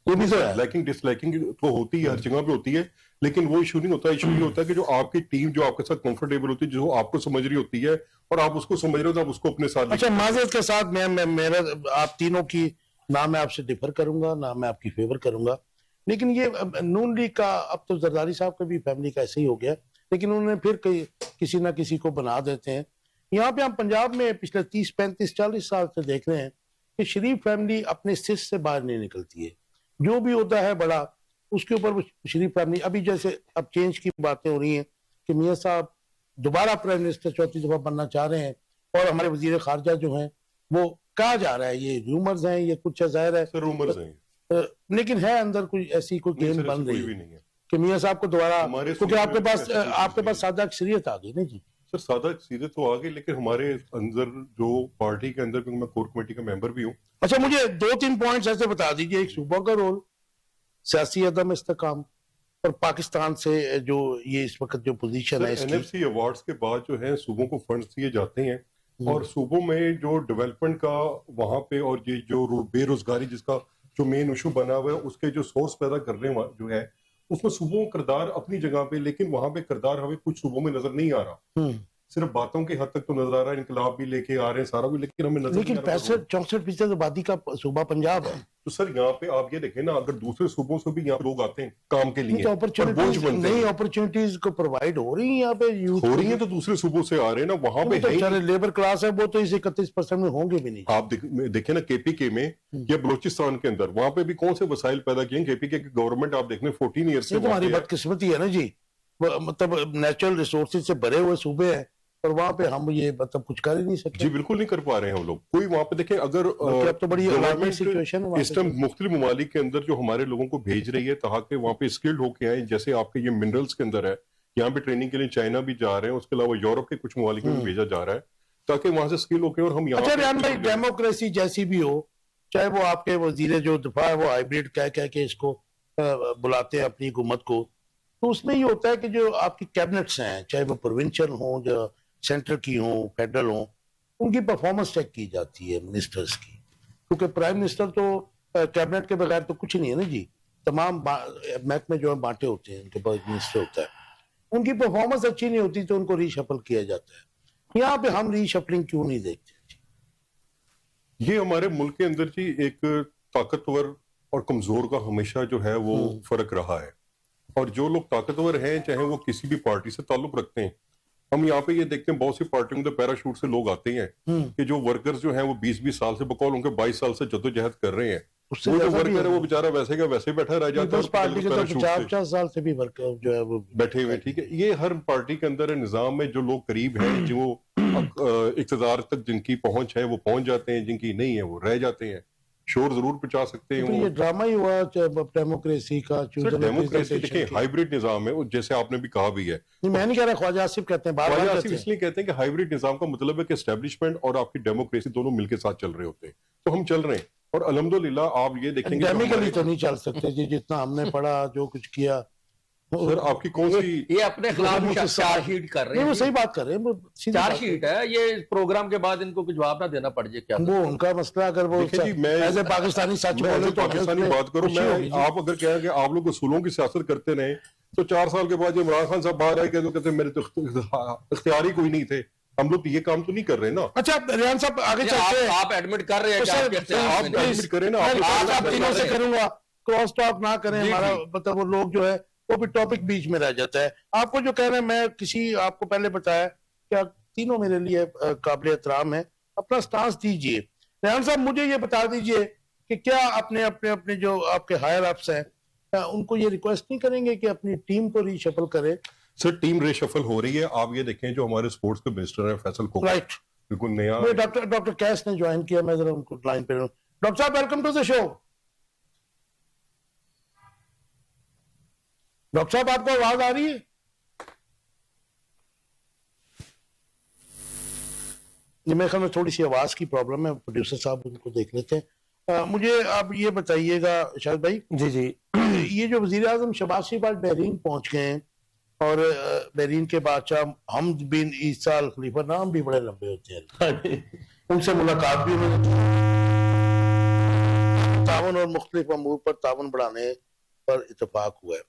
ये भी तो है। लाइकिंग डिसलाइकिंग तो होती है, हर जगह पे होती है, लेकिन वो इशू नहीं होता। इशू ये होता है कि जो आपकी टीम जो आपके साथ कंफर्टेबल होती है, जो आपको समझ रही होती है और आप उसको समझ रहे हो, तो आप उसको अपने साथ। अच्छा, माजरत के साथ मेरा आप तीनों की ना मैं आपसे डिफर करूंगा ना मैं आपकी फेवर करूंगा, लेकिन ये नून लीग का, अब तो जरदारी साहब का भी फैमिली का ऐसे ही हो गया, लेकिन उन्होंने फिर किसी ना किसी को बना देते हैं। यहाँ पे हम पंजाब में पिछले 30, 35, 40 साल से देख रहे हैं कि शरीफ फैमिली अपने सिस से बाहर नहीं निकलती है, जो भी होता है बड़ा उसके ऊपर शरीफ फैमिली। अभी जैसे अब चेंज की बातें हो रही हैं कि मियां साहब दोबारा प्राइम मिनिस्टर चौथी दफा बनना चाह रहे हैं, और हमारे वजीर खारजा जो हैं वो कहा जा रहा है, ये रूमर्स हैं, ये कुछ जाहिर है रूमर्स हैं, लेकिन है अंदर कोई ऐसी कोई गेम बन रही है कि मियां साहब को दोबारा, क्योंकि आपके पास सादा अक्सरियत आ गई ना जी। सर, सादा अक्सरियत तो आ गई, लेकिन हमारे अंदर जो पार्टी के अंदर, क्योंकि मैं कोर कमेटी का मेंबर भी हूँ। अच्छा, मुझे 2-3 पॉइंट्स ऐसे बता दीजिए, एक सूबा का रोल, सियासी अदम इस्तेकाम, और पाकिस्तान से जो ये इस वक्त जो पोजीशन है इसकी। एनएफसी अवार्ड्स के बाद जो है सूबों को फंड्स दिए जाते हैं, और सूबों में जो डेवलपमेंट का वहां पे, और ये जो बेरोजगारी जिसका जो मेन इशू बना हुआ है, उसके जो सोर्स पैदा करने जो है, उसमें सूबों का किरदार अपनी जगह पे, लेकिन वहां पे किरदार हमें कुछ सूबों में नजर नहीं आ रहा। सिर्फ बातों की हद तक तो नजर आ रहा है, इनकलाब भी लेके आ रहे हैं सारा भी, लेकिन हमें नजर, लेकिन 65-64% आबादी का सूबा पंजाब है। तो सर यहाँ पे आप ये देखें ना, अगर दूसरे सूबों से भी यहाँ लोग आते हैं काम के लिए, नई अपॉर्चुनिटीज को प्रोवाइड हो रही है यहाँ पे, यूथ हो रही है, तो दूसरे सूबों से आ रहे हैं ना, वहां पे तो लेबर क्लास है, वो तो इस 31% में होंगे भी नहीं। आप देखें ना केपीके में या बलूचिस्तान के अंदर, वहां पे भी कौन से वसाइल पैदा किए। केपीके की गवर्नमेंट आप देखने 14 ईयर से, तुम्हारी बदकिस्मती है ना जी, मतलब नेचुरल रिसोर्सेज से भरे हुए सूबे हैं, और वहां पे हम ये मतलब कुछ कर ही नहीं सकते। जी बिल्कुल नहीं कर पा रहे हैं हम लोग, कोई वहां पे देखें, अगर अब तो बड़ी सिचुएशन है इस टाइम मुख्तलिफ ममालिक के अंदर जो हमारे लोगों को भेज रही है ताकि वहां पे स्किल्ड होके आए, जैसे आपके ये मिनरल्स के अंदर है, यहाँ पे ट्रेनिंग के लिए चाइना भी जा रहे हैं, उसके अलावा यूरोप के कुछ ममालिक में भी भेजा जा रहा है ताकि वहां से स्किल होके, और हम यहाँ। अच्छा रियान भाई, डेमोक्रेसी जैसी भी हो, चाहे वो आपके वजीर जो दफा है वो हाइब्रिड कह के इसको बुलाते हैं अपनी हुकूमत को, तो उसमें ये होता है कि जो आपकी कैबिनेट्स हैं, चाहे वो प्रोविंशियल हो, जो सेंटर की हो, फेडरल हो, उनकी परफॉर्मेंस चेक की जाती है मिनिस्टर्स की, क्योंकि प्राइम मिनिस्टर तो कैबिनेट के बगैर तो कुछ नहीं है ना जी, तमाम महकमे जो है बांटे होते हैं, उनके पास मिनिस्टर होता है, उनकी परफॉर्मेंस अच्छी नहीं होती तो उनको रीशफल किया जाता है। यहाँ पे हम रीशफलिंग क्यों नहीं देखते? ये हमारे मुल्क के अंदर जी एक ताकतवर और कमजोर का हमेशा जो है वो फर्क रहा है, और जो लोग ताकतवर हैं, चाहे वो किसी भी पार्टी से ताल्लुक रखते हैं, हम यहाँ पे ये देखते हैं बहुत सी पार्टियों में तो पैराशूट से लोग आते हैं कि जो वर्कर्स जो हैं वो 20-20 साल से, बकौल उनके 22 साल से जद्दोजहद कर रहे हैं, वो जो वर्कर है वो बेचारा वैसे का वैसे बैठा रह जाता है, पार्टी के तो 50 साल से भी वर्कर जो है वो बैठे हुए। ठीक है, ये हर पार्टी के अंदर निजाम में जो लोग करीब हैं, जो इक़्तिदार तक जिनकी पहुंच है वो पहुंच जाते हैं, जिनकी नहीं है वो रह जाते हैं, शोर जरूर पहुंचा सकते हैं। तो ये ड्रामा ही हुआ डेमोक्रेसी का। डेमोक्रेसी देखिए हाइब्रिड निजाम है, जैसे आपने भी कहा भी है। मैं नहीं कह रहा, ख्वाजा आसिफ कहते हैं, ख्वाजा आसिफ इसलिए कहते हैं कि हाइब्रिड निजाम का मतलब है कि एस्टेब्लिशमेंट और आपकी डेमोक्रेसी दोनों मिलकर साथ चल रहे होते हैं, तो हम चल रहे हैं, और अल्हम्दुलिल्लाह आप ये देखेंगे एकेडमिकली तो नहीं चल सकते जी, जितना हमने पढ़ा, जो कुछ किया। सर आपकी कौन सी, ये अपने खिलाफ चार्जशीट कर रहे हैं, वो सही बात कर रहे हैं, चार्जशीट है ये, प्रोग्राम के बाद इनको कुछ जवाब ना देना पड़ जाए, क्या वो उनका मसला। अगर वो एज ए पाकिस्तानी सच बोले तो पाकिस्तानी बात करो, मैं आप अगर कहें कि आप लोग उसूलों की सियासत करते रहे, तो 4 साल के बाद जब इमरान खान साहब बाहर आए तो कहते मेरे तो इख्तियार ही कोई नहीं थे, हम लोग ये काम तो नहीं कर रहे ना। अच्छा रियान साहब आगे चलते हैं, आप एडमिट कर रहे हैं, आप एडमिट करें ना, आप तीनों से करूंगा, क्रॉस टॉक ना करें, हमारा मतलब वो लोग जो है वो भी टॉपिक बीच में रह जाता है। आपको जो कह रहे हैं, मैं किसी आपको पहले बताया कि आप तीनों मेरे लिए काबिल एहतराम है, अपना स्टांस दीजिए, रेहान साहब मुझे ये बता दीजिए कि क्या अपने अपने अपने जो आपके हायर अप्स हैं उनको ये रिक्वेस्ट नहीं करेंगे कि अपनी टीम को रीशफल करे? सर टीम रेशफल हो रही है। आप ये देखें जो हमारे स्पोर्ट्स के मिनिस्टर हैं फैसल को राइट, बिल्कुल नया डॉक्टर कैस ने ज्वाइन किया, मैं जरा उनको लाइन पे। डॉक्टर साहब welcome to the show. Doctor साहब आपको आवाज आ रही है? ये मेरे ख्याल में थोड़ी सी आवाज की प्रॉब्लम है, प्रोड्यूसर साहब उनको देख लेते हैं। मुझे आप ये बताइएगा शाहिद भाई, जी जी, ये जो वजीर आजम शहबाज शरीफ आज बहरीन पहुंच गए हैं और बहरीन के बादशाह हमद बिन ईसा अल खलीफा, नाम भी बड़े लंबे होते हैं, उनसे मुलाकात भी उन्होंने की। तावन और मुख्तलिफ अमूर पर तावन बढ़ाने पर इतफाक हुआ है।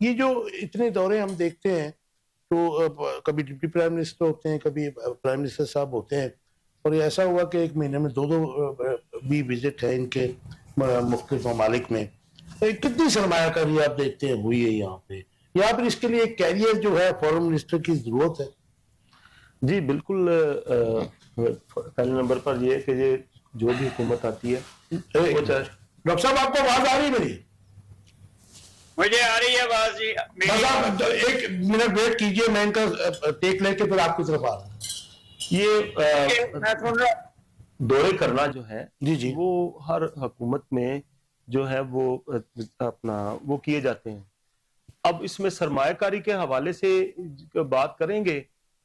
ये जो इतने दौरे हम देखते हैं तो कभी डिप्टी प्राइम मिनिस्टर होते हैं, कभी प्राइम मिनिस्टर साहब होते हैं, और ये ऐसा हुआ कि एक महीने में दो भी विजिट है इनके मुख्तलिफ ममालिक में। कितनी सरमायाकारी आप देखते हैं हुई है यहाँ पर इसके लिए एक कैरियर जो है फॉरेन मिनिस्टर की जरूरत है? जी बिल्कुल। पहले नंबर पर ये कि ये जो भी हुकूमत आती है डॉक्टर साहब आपको आवाज आ रही है मेरी? मुझे आ रही है आवाज जी। एक मिनट वेट कीजिए, मैं इनका टेक लेके फिर आपकी तरफ आ रहा हूँ। ये मैं सुन रहा दौरे करना जो है जी जी, वो हर हुकूमत में जो है वो अपना वो किए जाते हैं। अब इसमें सरमायाकारी के हवाले से बात करेंगे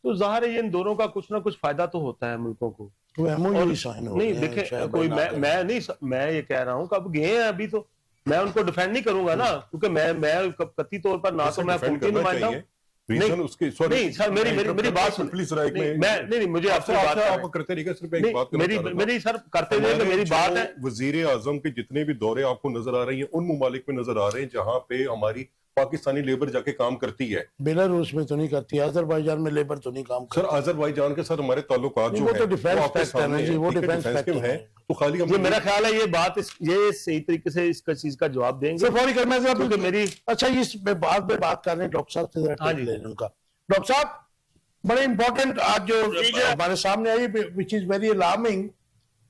तो जाहिर है इन दोनों का कुछ ना कुछ फायदा तो होता है मुल्कों को। नहीं देखे कोई मैं नहीं, मैं ये कह रहा हूँ कि अब गए हैं अभी तो मैं उनको डिफेंड नहीं करूंगा ना, क्योंकि मैं कतई तौर पर ना तो मैं पूर्ति नुमाइंदा हूँ। रीजन उसके नहीं सर, मेरी बात सुन प्लीज। नहीं मुझे आपसे बात आप करते रहिएगा, सिर्फ एक बात मेरी सर करते हुए मेरी बात है। वजीर आजम के जितने भी दौरे आपको नजर आ रही हैं उन मुमालिक में नजर आ रहे हैं जहां पे हमारी पाकिस्तानी लेबर जाके काम करती है। बेलारूस में तो नहीं करती, अजरबैजान में लेबर तो नहीं काम करती। सर अजरबैजान के साथ हमारे ताल्लुकात जो वो है तो डिफेंस फैक्ट है ना जी, वो डिफेंस फैक्ट है। तो खाली हम मेरा ख्याल है ये बात ये सही तरीके से इसका चीज का जवाब देंगे। सर फौरी करना है क्योंकि मेरी अच्छा इस बाद में बात कर रहे हैं डॉक्टर साहब से जरा टेक लें उनका। डॉक्टर साहब बड़े इंपॉर्टेंट आज जो हमारे सामने आई विच इज वेरी अलार्मिंग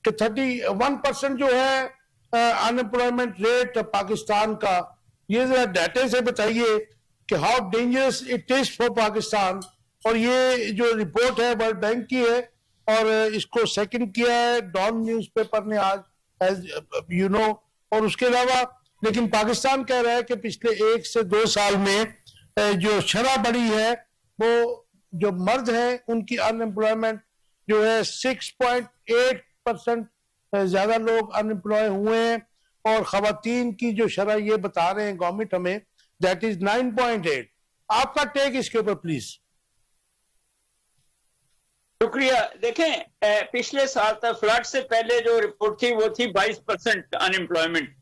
कि 31% जो है अनएम्प्लॉयमेंट रेट पाकिस्तान का, ये जरा डाटे से बताइए कि how dangerous it is for Pakistan. और ये जो रिपोर्ट है वर्ल्ड बैंक की है और इसको सेकंड किया है डॉन न्यूज़पेपर ने आज, एज यू नो। और उसके अलावा लेकिन पाकिस्तान कह रहा है कि पिछले 1 से 2 साल में जो शरह बढ़ी है वो जो मर्द हैं उनकी अनएम्प्लॉयमेंट जो है 6.8% ज्यादा लोग अनएम्प्लॉय हुए हैं, और खवातीन की जो शरह ये बता रहे हैं गवर्नमेंट हमें दैट इज 9.8। आपका टेक इसके ऊपर प्लीज। शुक्रिया। देखें पिछले साल तक फ्लड से पहले जो रिपोर्ट थी वो थी 22% अनएम्प्लॉयमेंट,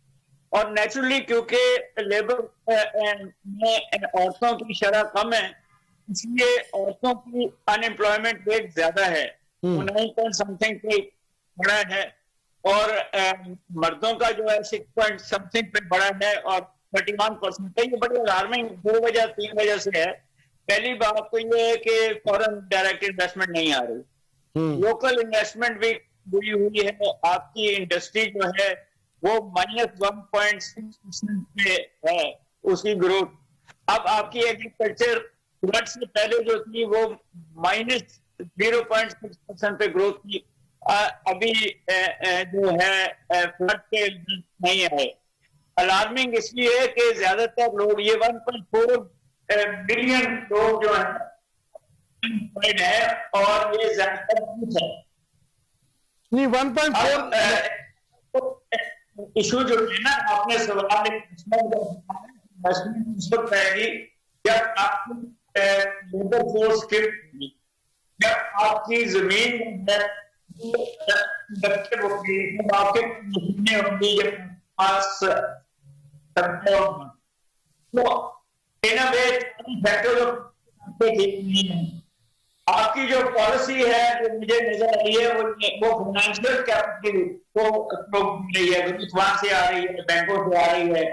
और नेचुरली क्योंकि लेबर में औरतों की शरह कम है इसलिए औरतों की अनएम्प्लॉयमेंट रेट ज्यादा है, 9 समथिंग पे बड़ा है, और मर्दों का जो है 6 समथिंग पे बड़ा है और 31% पे। ये बड़ी अलार्मिंग 3 वजह से है। पहली बात तो ये है कि फॉरेन डायरेक्ट इन्वेस्टमेंट नहीं आ रही, लोकल इन्वेस्टमेंट भी बुरी हुई है। आपकी इंडस्ट्री जो है वो -1.6% पे है उसकी ग्रोथ। अब आपकी एग्रीकल्चर फ्लड से पहले जो थी वो -0.6% पे ग्रोथ थी, अभी जो है फ्लड के नहीं है। अलार्मिंग इसलिए है कि ज्यादातर लोग, ये 1.4 बिलियन लोग जो है और ये ज्यादातर है नहीं 1.4 इशू जो है ना, आपने सवाल रहेगी जब आपकी लेबर फोर्स फिट, जब आपकी जमीन होगी, जब आपके मशीनें होंगी, जब पास तो इन अ वे आपकी जो पॉलिसी है जो मुझे नजर आ रही है वो फाइनेंशियल कैपिटल को मिल रही है, वहां से आ रही है, बैंकों से आ रही है,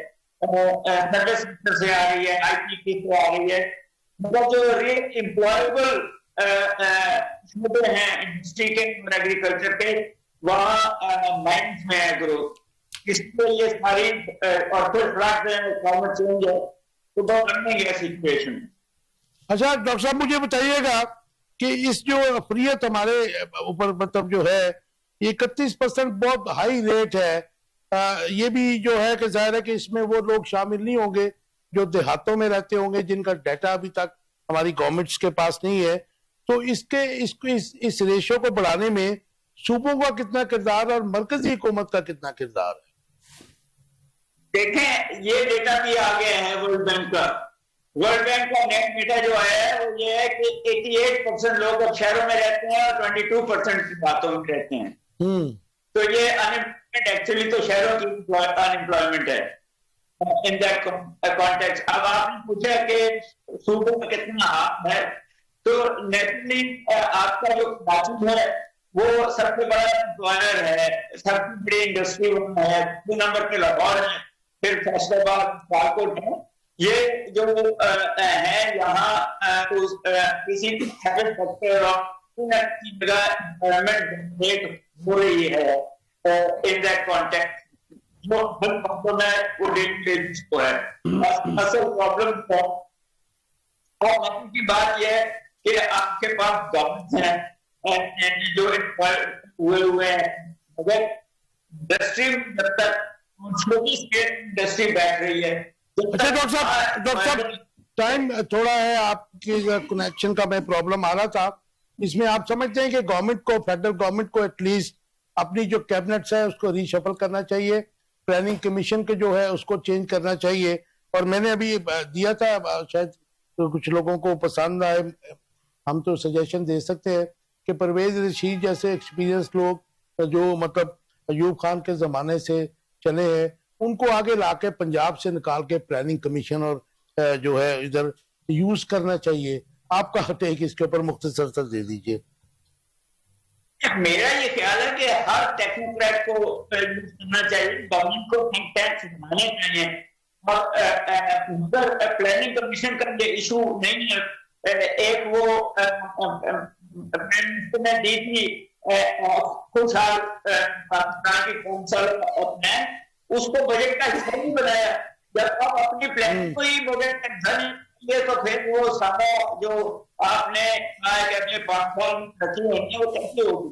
सर्विस सेक्टर से आ रही है, आईटी से आ रही है। मतलब जो रियल एम्प्लॉयबल शोबे हैं इंडस्ट्री के और एग्रीकल्चर के वहाँ माइंस में है ग्रोथ। इसलिए ये सारी और फिर क्लाइमेट चेंज है तो बहुत बदलेंगे सिचुएशन। अच्छा डॉक्टर साहब मुझे बताइएगा कि इस जो अफरियत हमारे ऊपर मतलब जो है ये 31% बहुत हाई रेट है। ये भी जो है कि जाहिर है कि इसमें वो लोग शामिल नहीं होंगे जो देहातों में रहते होंगे जिनका डाटा अभी तक हमारी गवर्नमेंट्स के पास नहीं है। तो इस रेशो को बढ़ाने में सूबों का कितना किरदार और मरकजी हुकूमत का कितना किरदार है? देखें ये डेटा भी आ गया है वर्ल्ड बैंक का। वर्ल्ड बैंक का नेट डेटा जो है वो ये है कि 88% लोग अब शहरों में रहते हैं और 22% बातों में रहते हैं। तो ये अनएम्प्लॉयमेंट एक्चुअली तो शहरों की अनएम्प्लॉयमेंट है इन दैट कॉन्टेक्स्ट। अब आपने पूछा कि सूबों में कितना हाथ है, तो नेचुरली आपका जो कराची है वो सबसे बड़ा एम्प्लॉयर है, सबसे बड़ी इंडस्ट्री है, 2 नंबर पे लाहौर है, फिर फैसलाबाद, सियालकोट है। ये जो है यहाँ किसी सेक्टर एनवायरमेंट हो रही है इन दैट कॉन्टेक्स्ट जो हर प्रॉब्लम है वो डेली को है। असल प्रॉब्लम है और की बात यह है कि आपके पास गवर्नमेंट है जो हुए हैं, अगर इंडस्ट्री जब तक छोटी स्केल इंडस्ट्री बैठ रही है। अच्छा डॉक्टर साहब टाइम थोड़ा है, आपकी कनेक्शन का मैं प्रॉब्लम आ रहा था। इसमें आप समझते हैं कि गवर्नमेंट को, फेडरल गवर्नमेंट को एटलीस्ट अपनी जो कैबिनेट्स है उसको रीशफल करना चाहिए, प्लानिंग कमीशन के जो है उसको चेंज करना चाहिए। और मैंने अभी दिया था, शायद तो कुछ लोगों को पसंद आए, हम तो सजेशन दे सकते हैं कि परवेज रशीद जैसे एक्सपीरियंस लोग जो मतलब अयूब खान के जमाने से चले हैं उनको आगे लाके पंजाब से निकाल के प्लानिंग कमीशन और जो है इधर यूज करना चाहिए। आपका टेक इसके ऊपर मुख्तसर सा दे दीजिए। मेरा ये ख्याल है कि हर टेक्नोक्रेट को यूज करना चाहिए, गवर्नमेंट को थिंक टैंक्स बनाने चाहिए और उधर प्लानिंग कमीशन का ये इशू नहीं है। एक वो प्राइम मिनिस्टर ने दी थी कुछ साल पाकिस्तान की कौंसल प्लान, उसको बजट का हिस्सा नहीं बनाया। जब आप अपनी प्लानिंग को ही बजट का हिस्सा नहीं किए तो फिर वो सारा जो आपने कहा कि अपने 5 साल में रखी होगी वो कैसे होगी?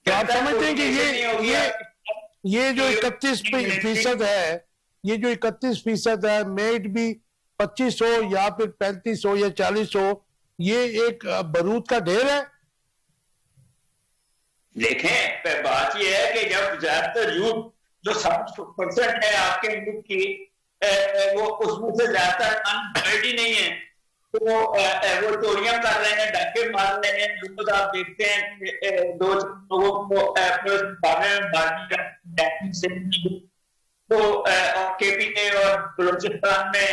तो आप समझते हैं कि ये जो 31% है, ये जो 31% है, मे इट बी 25 हो या फिर 35 हो या 40 हो, ये एक बारूद का ढेर है। देखें बात यह है कि जब ज्यादातर यूथ जो 60% है आपके मुल्क की वो उसमें से ज्यादातर अनएम्प्लॉयड ही नहीं है, तो वो चोरियां कर रहे हैं, डाके मार रहे हैं। रोज आप देखते हैं कि 2 लोगों को तो केपीके और बलूचिस्तान में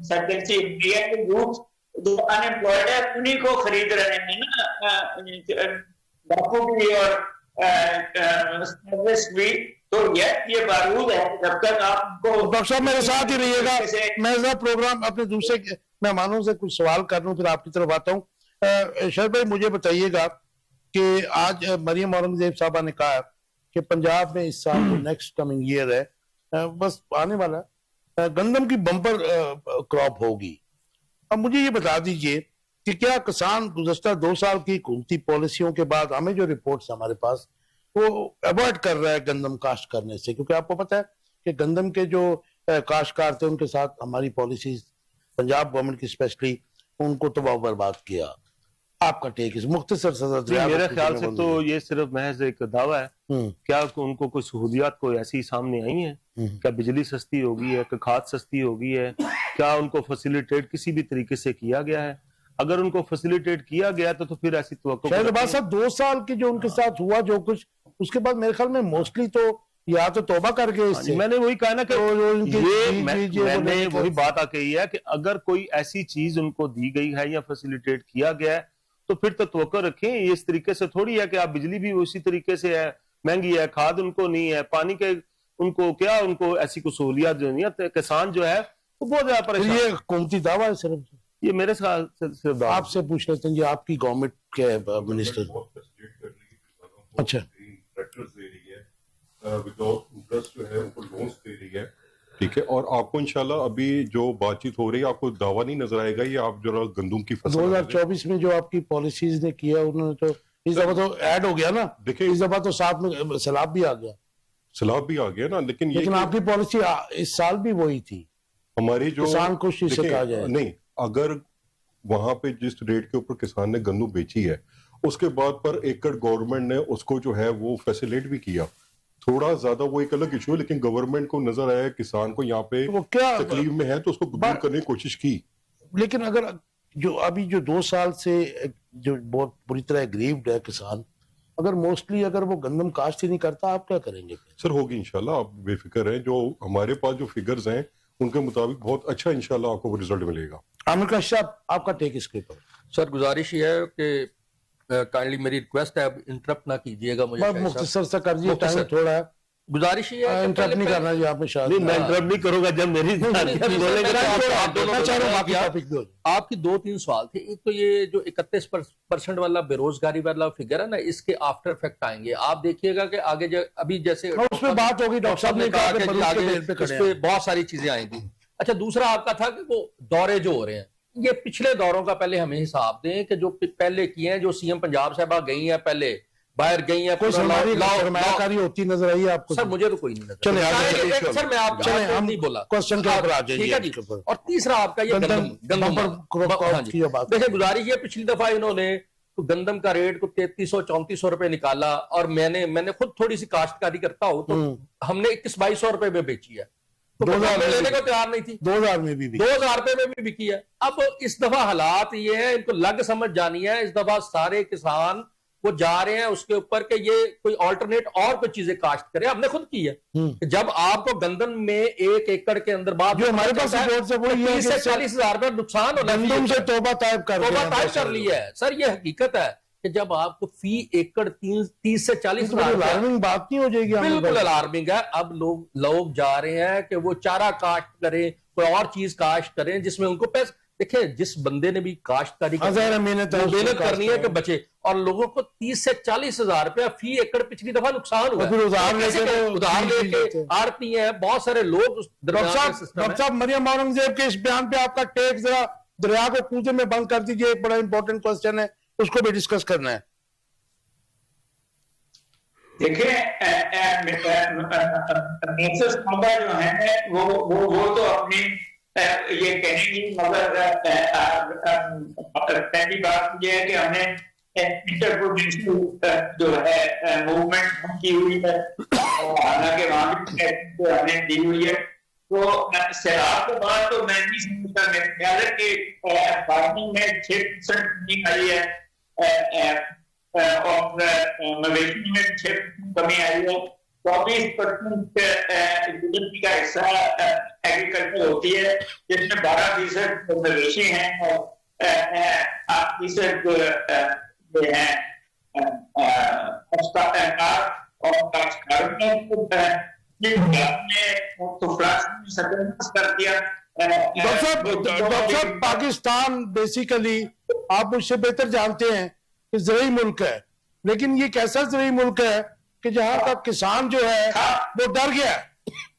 सरगर्मी हुई है कि यूथ जो अनएम्प्लॉयड है उन्हीं को खरीद रहे हैं ना, डाकू भी और भी। तो ये बारूद है, जब तक आपको डॉक्टर साहब मेरे साथ ही रहिएगा, मैं जरा प्रोग्राम अपने दूसरे मेहमानों से कुछ सवाल कर लूं फिर आपकी तरफ आता हूँ। शरद भाई मुझे बताइएगा कि आज मरियम औरंगजेब साहबा ने कहा कि पंजाब में इस साल जो नेक्स्ट कमिंग ईयर है बस आने वाला गंदम की बम्पर क्रॉप होगी। अब मुझे ये बता दीजिए कि क्या किसान गुज़श्ता 2 साल की हुकूमती पॉलिसियों के बाद हमें जो रिपोर्ट्स हमारे पास वो अवॉइड कर रहा है गंदम काश्त करने से, क्योंकि आपको पता है कि गंदम के जो काश्तकार थे उनके साथ हमारी पॉलिसीज पंजाब गवर्नमेंट की स्पेशली उनको तबाह बर्बाद किया। आपका टेक इस मुख्तसर सजा? मेरे ख्याल से तो ये सिर्फ महज एक दावा है। क्या उनको कोई सहूलियात कोई ऐसी सामने आई है? क्या बिजली सस्ती होगी है, क्या खाद सस्ती होगी है, क्या उनको फैसिलिटेट किसी भी तरीके से किया गया है? अगर उनको फैसिलिटेट किया गया तो फिर ऐसी तो 2 साल की जो उनके साथ हुआ जो कुछ, उसके बाद मेरे ख्याल में मोस्टली तो या तो तौबा कर गए इससे। मैंने वही कहा ना कि मैंने वही बात कही है कि अगर कोई ऐसी चीज उनको दी गई है या फैसिलिटेट किया गया है तो फिर तो तवक्को रखें। ये इस तरीके से थोड़ी है कि आप बिजली भी उसी तरीके से है, महंगी है, खाद उनको नहीं है, पानी के उनको क्या, उनको ऐसी कुछ सहूलियात जो नहीं है। किसान जो है वो बहुत ज्यादा परेशान। ये हुकूमती दावा है सिर्फ? ये मेरे साथ सिर्फ आपसे पूछ लेते हैं जी, आपकी गवर्नमेंट के मिनिस्टर। अच्छा विदाउट इंटरेस्ट जो है उनको लोन्स दे रही है, ठीक है। और आपको इंशाल्लाह अभी जो बातचीत हो रही है आपको दावा नहीं नजर आएगा, ये आप जरा गंदम की फसल 2024 में जो आपकी पॉलिसीज ने किया उन्होंने तो इस दफा तो ऐड हो गया ना, देखिए इस दफा तो साथ में सैलाब भी आ गया, सैलाब भी आ गया ना, लेकिन ये लेकिन आपकी पॉलिसी इस साल भी वही थी, हमारी जो किसान खुश इसे देखिए, कहा जाए। नहीं, अगर वहां पे जिस रेट के ऊपर किसान ने गंदम बेची है उसके बाद पर एकड़ गवर्नमेंट ने उसको जो है वो फैसिलेट भी किया, थोड़ा ज्यादा वो एक अलग इशू है, लेकिन गवर्नमेंट को नजर आया किसान को यहाँ पे वो क्या तकलीफ में है तो उसको दूर करने की कोशिश की। लेकिन अगर जो अभी जो 2 साल से जो बहुत बुरी तरह ग्रीव्ड है किसान, अगर मोस्टली अगर वो गंदम काश्त ही नहीं करता, आप क्या करेंगे? सर होगी इंशाल्लाह, आप बेफिक्र हैं, जो हमारे पास जो फिगर्स हैं उनके मुताबिक बहुत अच्छा इंशाल्लाह आपको वो रिजल्ट मिलेगा। आमिर खान साहब, आपका टेक इसके ऊपर। सर गुजारिश ये है कि काइंडली मेरी रिक्वेस्ट है, अब इंटरप्ट ना कीजिएगा मुझे शाहिद साहब। मुख्तसर से कर दिए, टाइम मुख्तसर। थोड़ा है, गुजारिश ये है कि इंटरप्ट नहीं पहले- करना जी आपने शायद। नहीं, मैं इंटरप्ट नहीं करूंगा, जब मेरी नहीं, बोलेंगे तो आप- आप आप दोनों मैं चाह रहा हूं को बाकी क्या- टॉपिक दो। आपकी 2-3 सवाल थे। एक तो ये जो 31% वाला बेरोजगारी वाला फिगर है ना, इसके आफ्टर इफेक्ट आएंगे। आप देखिएगा कि आगे अभी जैसे उस पे बात होगी, डॉक्टर साहब ने कहा कि जी बरूद के आगे बेल पे इस खड़े पे हैं। बहुत सारी चीजें आएंगी। अच्छा, दूसरा आपका था कि वो दौरे जो हो रहे हैं, ये पिछले दौरों का पहले हमें हिसाब दें कि जो पहले किए हैं, जो सीएम पंजाब साहबा गई हैं, पहले बाहर गई हैं, कोई पूरा सरमायाकारी होती नजर आई है आपको? सर मुझे तो कोई नहीं नजर चले आगे आया। चलिए, सर मैं आप चलें, हम नहीं बोला क्वेश्चन के ऊपर आ जाइए, ठीक है जी। इसके ऊपर। और तीसरा आपका ये गंदम गंदम पर क्रॉप हाँ जी। की जो बात देखिए गुजारिश है, पिछली दफा इन्होंने तो गंदम का रेट को 3300-3400 रुपए निकाला, और मैंने खुद थोड़ी सी काश्तकारी करता हूं, तो हमने 2100-2200 रुपए में बेची है, तो 2000 में लेने भी। को तैयार नहीं थी। 2000 में भी 2000 रुपए में भी बिकी है। अब इस दफा हालात ये है, इनको लग समझ जानी है। इस दफा सारे किसान वो जा रहे हैं उसके ऊपर कि ये कोई ऑल्टरनेट और कोई चीजें काश्त करें। हमने खुद की है कि जब आपको गंदम में 1 एकड़ के अंदर बात जो हमारे पास रिपोर्ट से वही है 30 से 40 हजार रुपए नुकसान होना गंदम से तौबा तायब कर तौबा दिया, तायब कर ली है। सर ये हकीकत है कि जब आपको फी एकड़ 30 से 40 हजार रुपया- अलार्मिंग बात नहीं हो जाएगी? आमिर बिल्कुल भाई? अलार्मिंग है। अब लोग जा रहे हैं कि वो चारा काश्त करें, कोई और चीज काश्त करें जिसमें उनको पैसे। देखिए, जिस बंदे ने भी काश्तकारी ज़ाहिर है मेहनत है, वो उसको मेहनत काश्त करनी है कि करना। बचे, और लोगों को 30 से 40 हजार रुपया फी एकड़ पिछली दफा नुकसान हुआ और फिर उधार तो लेके कैसे तो उधार चीज़ लेके लेते हैं। आड़ती हैं बहुत सारे लोग उस डॉक्टर दरमियान साहब, का सिस्टम है। डॉक्टर साहब, मरियम औरंगजेब के इस बयान पे आपका टेक जरा दरिया को कूदे में बंद कर दीजिए, एक बड़ा इंपॉर्टेंट क्वेश्चन है, उसको भी डिस्कस करना है। देखिए मिसेस मौका जो है वो तो अपनी ये कहेंगी, मगर पहली बात ये है कि हमने इंटरप्रोविंशियल जो है मूवमेंट की हुई है, हालांकि वहां भी हमने दी हुई है। तो सैलाब के बाद तो मैं नहीं समझता, मेरे ख्याल है कि फार्मिंग में 6% कमी आई है, और मवेशी में 6% कमी आई है। 24% जीडीपी का हिस्सा एग्रीकल्चर होती है, जिसमें 12% मवेशी हैं और 8% जो है और कर दिया। डॉक्टर साहब, पाकिस्तान बेसिकली आप मुझसे बेहतर जानते हैं कि ज़रूरी मुल्क है, लेकिन ये कैसा ज़रूरी मुल्क है कि जहां का किसान जो है वो डर गया है,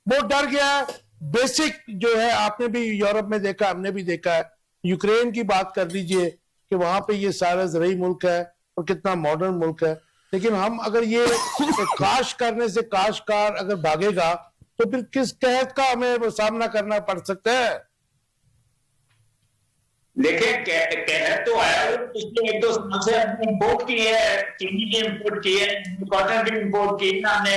वो डर गया है। बेसिक जो है, आपने भी यूरोप में देखा, हमने भी देखा है, यूक्रेन की बात कर लीजिए कि वहां पे ये सारा ज़रूरी मुल्क है और कितना मॉडर्न मुल्क है, लेकिन हम अगर ये काश करने से काश्तकार अगर भागेगा तो फिर किस कहत का हमें सामना करना पड़ सकता है? देखिए, कहर तो आया पिछले 1-2 साल से हमने इम्पोर्ट की है, चीनी की इम्पोर्ट की है, कॉटन की इम्पोर्ट की है हमने।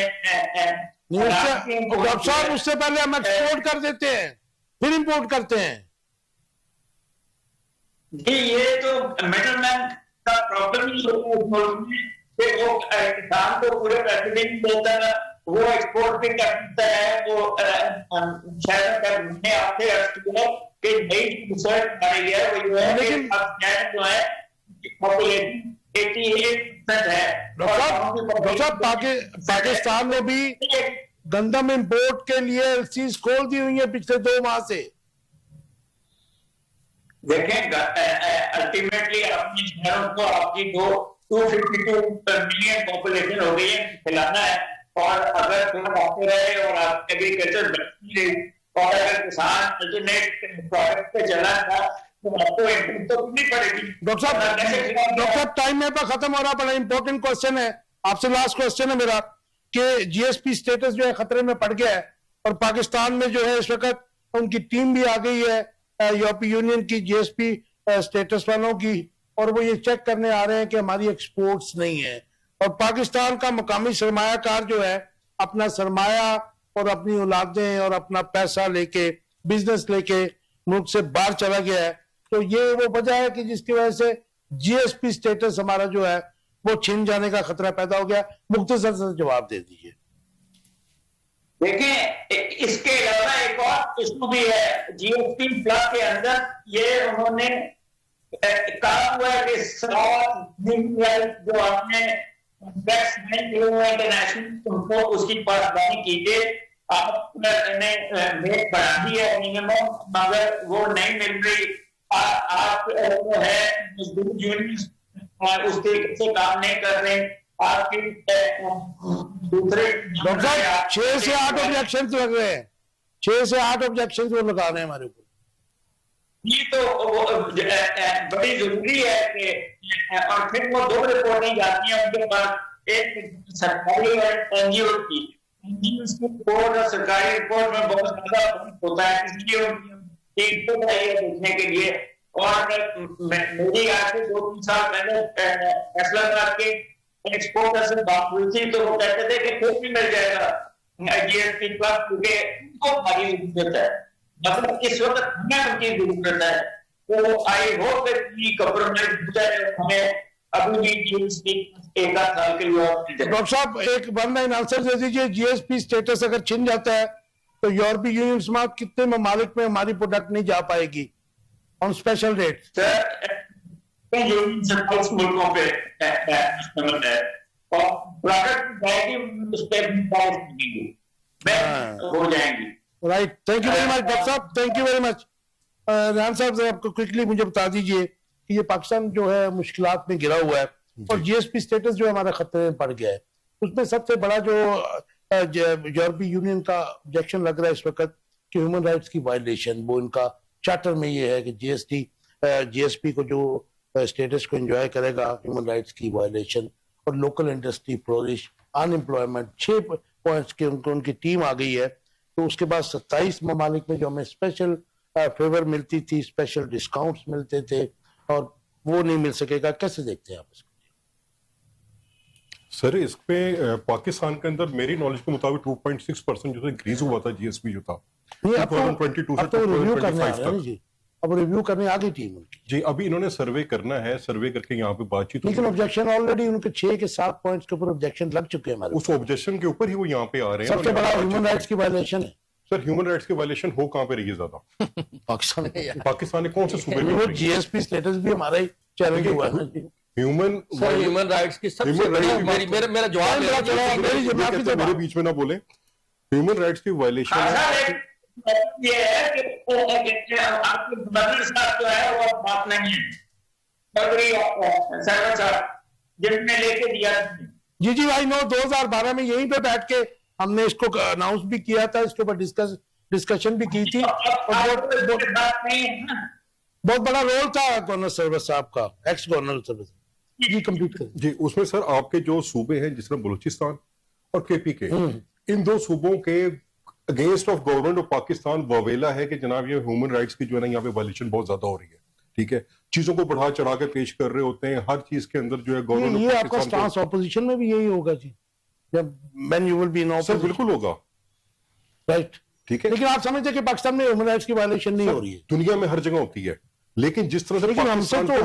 डॉक्टर साहब, उससे पहले हम एक्सपोर्ट कर देते हैं, फिर इंपोर्ट करते हैं। जी, ये तो मिडलमैन का प्रॉब्लम ही है उस मुल्क में कि वो किसान को पूरे पैसे भी नहीं देता, वो एक्सपोर्ट भी कर सकता है। वो शायद अगर हमने आपसे अर्ज किया कि नई रिसर्च आ रही है, वो ये है कि अब शायद जो है पॉपुलेशन 88% है। डॉक्टर साहब, पाकिस्तान ने भी गंदम इंपोर्ट के लिए एलसीज खोल दी हुई है पिछले 2 माह से। देखें, अल्टीमेटली अपने शहरों को आपकी 252 मिलियन पॉपुलेशन हो गई है, खिलाना है। और अगर फ्लड आते रहे और आप एग्रीकल्चर बढ़ती रही और अगर किसान अल्टरनेट प्रोडक्ट पे चला था तो आपको इनपुट तो करनी पड़ेगी। डॉक्टर साहब टाइम मेरे पास खत्म हो रहा, बड़ा इंपॉर्टेंट क्वेश्चन है आपसे, लास्ट क्वेश्चन है मेरा कि जीएसपी स्टेटस जो है खतरे में पड़ गया है और पाकिस्तान में जो है इस वक्त उनकी टीम भी आ गई है यूरोपीय यूनियन की जीएसपी स्टेटस वालों की, और वो ये चेक करने आ रहे हैं कि हमारी एक्सपोर्ट्स नहीं है, और पाकिस्तान का मकामी सरमायाकार जो है अपना सरमाया और अपनी औलादें और अपना पैसा लेके बिजनेस लेके मुल्क से बाहर चला गया है। तो ये वो वजह है कि जिसकी वजह से जीएसपी स्टेटस हमारा जो है वो छिन जाने का खतरा पैदा हो गया। मुख्तसर से जवाब दे दीजिए। देखिए इसके अलावा एक और इशू भी है जीएसपी प्लस के अंदर, ये उन्होंने कहा हुआ है कि जो आपने इंटरनेशनल उनको उसकी पासदानी कीजिए, आपने रेट बढ़ा दी है मिनिमम, मगर वो नहीं मिल रही। आप जो है मजदूर यूनियन उस तरीके से काम नहीं कर रहे। आपकी दूसरे डॉक्टर साहब 6 से 8 ऑब्जेक्शन लग रहे हैं, 6 से 8 ऑब्जेक्शन वो लगा रहे हैं हमारे ऊपर। ये तो बड़ी जरूरी है कि और फिर वो 2 रिपोर्टें जाती हैं उनके पास, एक सरकारी और एनजीओ की। एनजीओ की रिपोर्ट और सरकारी रिपोर्ट में बहुत ज्यादा फर्क होता है, इसलिए उनकी इनपुट आई है देखने के लिए। और मेरी आज से 2-3 साल पहले फैसलाबाद के एक्सपोर्टर से बात हुई थी, तो वो कहते थे कि फिर भी मिल जाएगा जीएसपी प्लस, क्योंकि उनको हमारी जरूरत है, मतलब इस वक्त हमें उनकी जरूरत है। तो आई होप कि गवर्नमेंट हमें अभी भी जीएसपी 1 साल के लिए और। डॉक्टर साहब एक वन लाइन आंसर दे दीजिए, जीएसपी स्टेटस अगर छिन जाता है तो यूरोपीय यूनियन समाज कितने ममालिक में हमारी प्रोडक्ट नहीं जा पाएगी ऑन स्पेशल रेट? मुल्कों पे मुश्तमिल है और प्रोडक्ट हो जाएंगी। Right, thank you very much doctor साहब, thank you very much. Rehan साहब आपको क्विकली मुझे बता दीजिए कि ये पाकिस्तान जो है मुश्किलात में गिरा हुआ है और जीएसपी स्टेटस जो हमारा खतरे में पड़ गया है, उसमें सबसे बड़ा जो यूरोपीय यूनियन का ऑब्जेक्शन लग रहा है इस वक्त कि ह्यूमन राइट्स की वायलेशन, वो इनका चार्टर में ये है कि जीएसपी को जो स्टेटस को एंजॉय करेगा ह्यूमन राइट्स की वायलेशन और local industry flourish, unemployment, 6 points के उनकी टीम आ गई है। तो उसके बाद 27 ममालिक में जो हमें स्पेशल फेवर मिलती थी, स्पेशल डिस्काउंट्स मिलते थे, और वो नहीं मिल सकेगा। कैसे देखते हैं आप इसको? सर इसमें पाकिस्तान के अंदर मेरी नॉलेज के मुताबिक 2.6% जो इंक्रीज हुआ था जीएसपी जो था 2022 से 2025 तक। अब रिव्यू करने आ गई टीम उनकी जी, अभी इन्होंने सर्वे करना है, सर्वे करके यहाँ पे बातचीत। लेकिन ऑब्जेक्शन ऑलरेडी उनके 6 के 7 पॉइंट्स के ऊपर ऑब्जेक्शन लग चुके हैं हमारे। उस ऑब्जेक्शन के ऊपर ही वो यहाँ पे आ रहे हैं। सबसे बड़ा ह्यूमन राइट्स की वायलेशन है सर। ह्यूमन राइट्स की वायलेशन हो कहाँ पे रही है ज्यादा? पाकिस्तान ने कौन से सूबे में? जीएसपी स्टेटस भी हमारा ही चैलेंज हुआ है। ह्यूमन राइट्स की सबसे बड़ी मेरा जवाब मेरे बीच में ना बोले। ह्यूमन राइट्स की वायलेशन ये है कि आपके गवर्नर साहब जो है वो बात नहीं है, सरवर साहब जिनने लेके दिया। जी आई नो, 2012 में यहीं पे बैठ के हमने इसको अनाउंस भी किया था, इसके ऊपर डिस्कशन भी की थी। बहुत बड़ा रोल था गवर्नर सरवर साहब का, एक्स गवर्नर सरवर जी। कंप्लीट करें जी। उसमें सर आपके जो सूबे हैं जिसमें बलूचिस्तान और केपी के, इन 2 सूबों के against of government of Pakistan वावेला है कि जनाब ये ह्यूमन राइट्स की जो है ना यहाँ पे वायलेशन बहुत ज्यादा हो रही है। ठीक है, चीजों को बढ़ा चढ़ा के पेश कर रहे होते हैं, हर चीज के अंदर जो है गवर्नमेंट। ये आपका स्टांस ऑपोजिशन में भी यही होगा जी, जब when you will be in opposition. Sir बिल्कुल होगा, राइट, ठीक है। लेकिन आप समझते हैं कि पाकिस्तान में ह्यूमन राइट्स की वायलेशन नहीं हो रही है? दुनिया में हर जगह होती है, लेकिन जिस तरह से लेकिन हमसे तो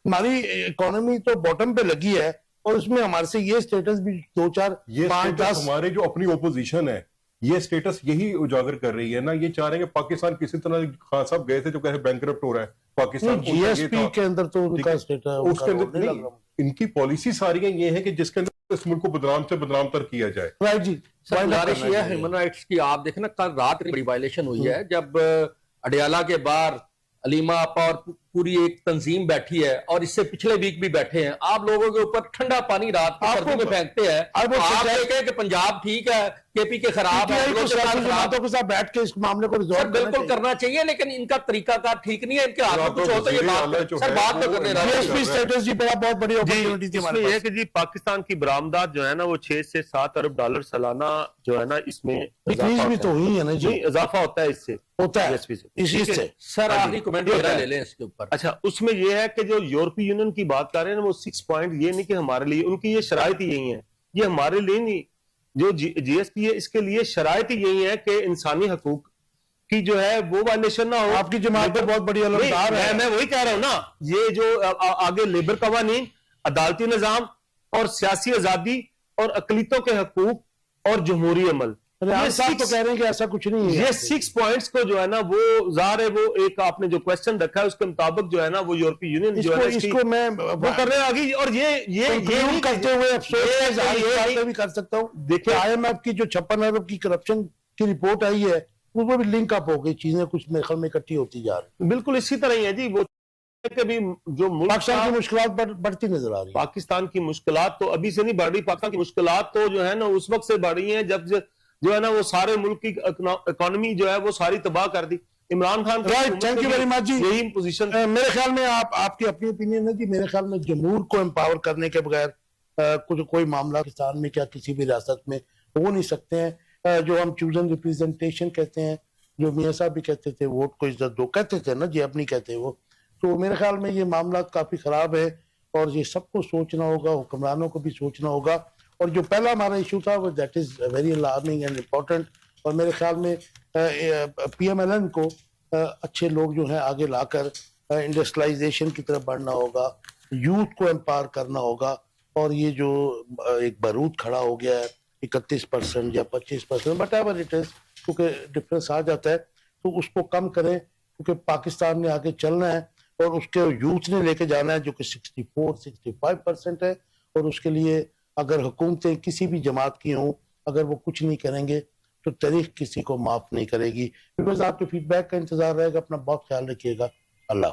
हमारी इकोनॉमी तो बॉटम पे लगी है और उसमें हमारे से ये स्टेटस भी 2, 4, 5, 10 हमारे जो अपनी ओपोजिशन है ये स्टेटस यही उजागर कर रही है ना। ये चाह रहे हैं कि पाकिस्तान किसी तरह, खान साहब गए थे जो कहे बैंकरप्ट हो रहा है पाकिस्तान, जीएसपी के अंदर तो उनका स्टेटस, उसके अंदर नहीं, इनकी पॉलिसी सारी ये है कि जिसके अंदर इस मुल्क को बदनाम से बदनाम तर किया जाए। राइट जी। ह्यूमन राइट्स की आप देखें ना, कल रात बड़ी वायलेशन हुई है जब अडियाला के बाहर अलीमा आपा और पूरी एक तंजीम बैठी है और इससे पिछले वीक भी बैठे हैं, आप लोगों के ऊपर ठंडा पानी रात को सर्दी में फेंकते हैं, आप देखें कि पंजाब ठीक है, केपी के खराब है, के साथ बैठ के इस मामले को रिजॉल्व बिल्कुल करना चाहिए, लेकिन इनका तरीकाकार ठीक नहीं है, इनके हाथ में कुछ होता है। सर बात तो करने बहुत बड़ी अपॉर्चुनिटी थी हमारे पास। कि जी पाकिस्तान की बरामदात जो है ना वो 6 से 7 अरब डॉलर सालाना जो है ना इसमें भी तो हुई है ना जी, इजाफा होता है, इससे होता है इसी से। सर आखिरी कमेंट ले लें इसके ऊपर। अच्छा, उसमें यह है कि जो यूरोपीय यूनियन की बात कर रहे हैं ना वो 6 पॉइंट, ये नहीं कि हमारे लिए, उनकी ये शराइत यही है, ये हमारे लिए नहीं, जो जीएसपी है इसके लिए शराइत यही है कि इंसानी हकूक की जो है वो वायलेशन ना हो। आपकी जमात तो बहुत बड़ी अलमदार है। मैं वही कह रहा हूं ना, ये जो आगे लेबर कवानीन, अदालती निजाम और सियासी आजादी और अकलीतों के हकूक और जमहूरी अमल, साहब तो कह रहे हैं कि ऐसा कुछ नहीं है। ये 6 पॉइंट्स को जो है ना वो ज़ाहिर है वो एक आपने जो क्वेश्चन रखा है उसके मुताबिक जो है ना वो यूरोपीय यूनियन जो है इसको मैं वो करने लगी, और ये नहीं करते हुए अफसोस भी कर सकता हूँ। देखिए IMF की जो 56 अरब की करप्शन की रिपोर्ट आई है उसमें भी लिंक अप हो गई, चीजें कुछ मेरे ख्याल में इकट्ठी होती जा रही। बिल्कुल इसी तरह ही है जी, वो कभी जो पाकिस्तान की मुश्किलात बढ़ती नजर आ रही है। पाकिस्तान की मुश्किलात तो अभी से नहीं बढ़ रही, पाकिस्तान की मुश्किलात तो जो है ना उस वक्त से बढ़ रही है जब जो है ना वो सारे मुल्क की इकोनॉमी जो है वो सारी तबाह कर दी Imran Khan. Right, thank you very much जी। यही पोजीशन मेरे ख्याल में आपकी अपनी ओपिनियन है जी। मेरे ख्याल में जमहूर को एम्पावर करने के बगैर कोई मामला पाकिस्तान में क्या किसी भी रियासत में हो नहीं सकते हैं। जो हम चूजन रिप्रेजेंटेशन कहते हैं, जो मियाँ साहब भी कहते थे वोट को इज्जत दो कहते थे ना जी, अब नहीं कहते वो। तो मेरे ख्याल में ये मामला काफी खराब है और ये सबको सोचना होगा, हुक्मरानों को भी सोचना होगा। और जो पहला हमारा इशू था वो that is very alarming and important, और मेरे ख्याल में PMLN को अच्छे लोग जो हैं आगे लाकर इंडस्ट्रियलाइजेशन की तरफ बढ़ना होगा, यूथ को एम्पावर करना होगा। और ये जो एक बारूद खड़ा हो गया है 31% या 25%, बट एवर इट इज, क्योंकि डिफरेंस आ जाता है, तो उसको कम करें, क्योंकि पाकिस्तान ने आगे चलना है और उसके यूथ ने लेके जाना है जो कि 64-65% है। और उसके लिए अगर हुकूमतें किसी भी जमात की हों, अगर वो कुछ नहीं करेंगे तो तारीख किसी को माफ नहीं करेगी। बिकॉज आपके फीडबैक का इंतजार रहेगा। अपना बहुत ख्याल रखिएगा। अल्लाह।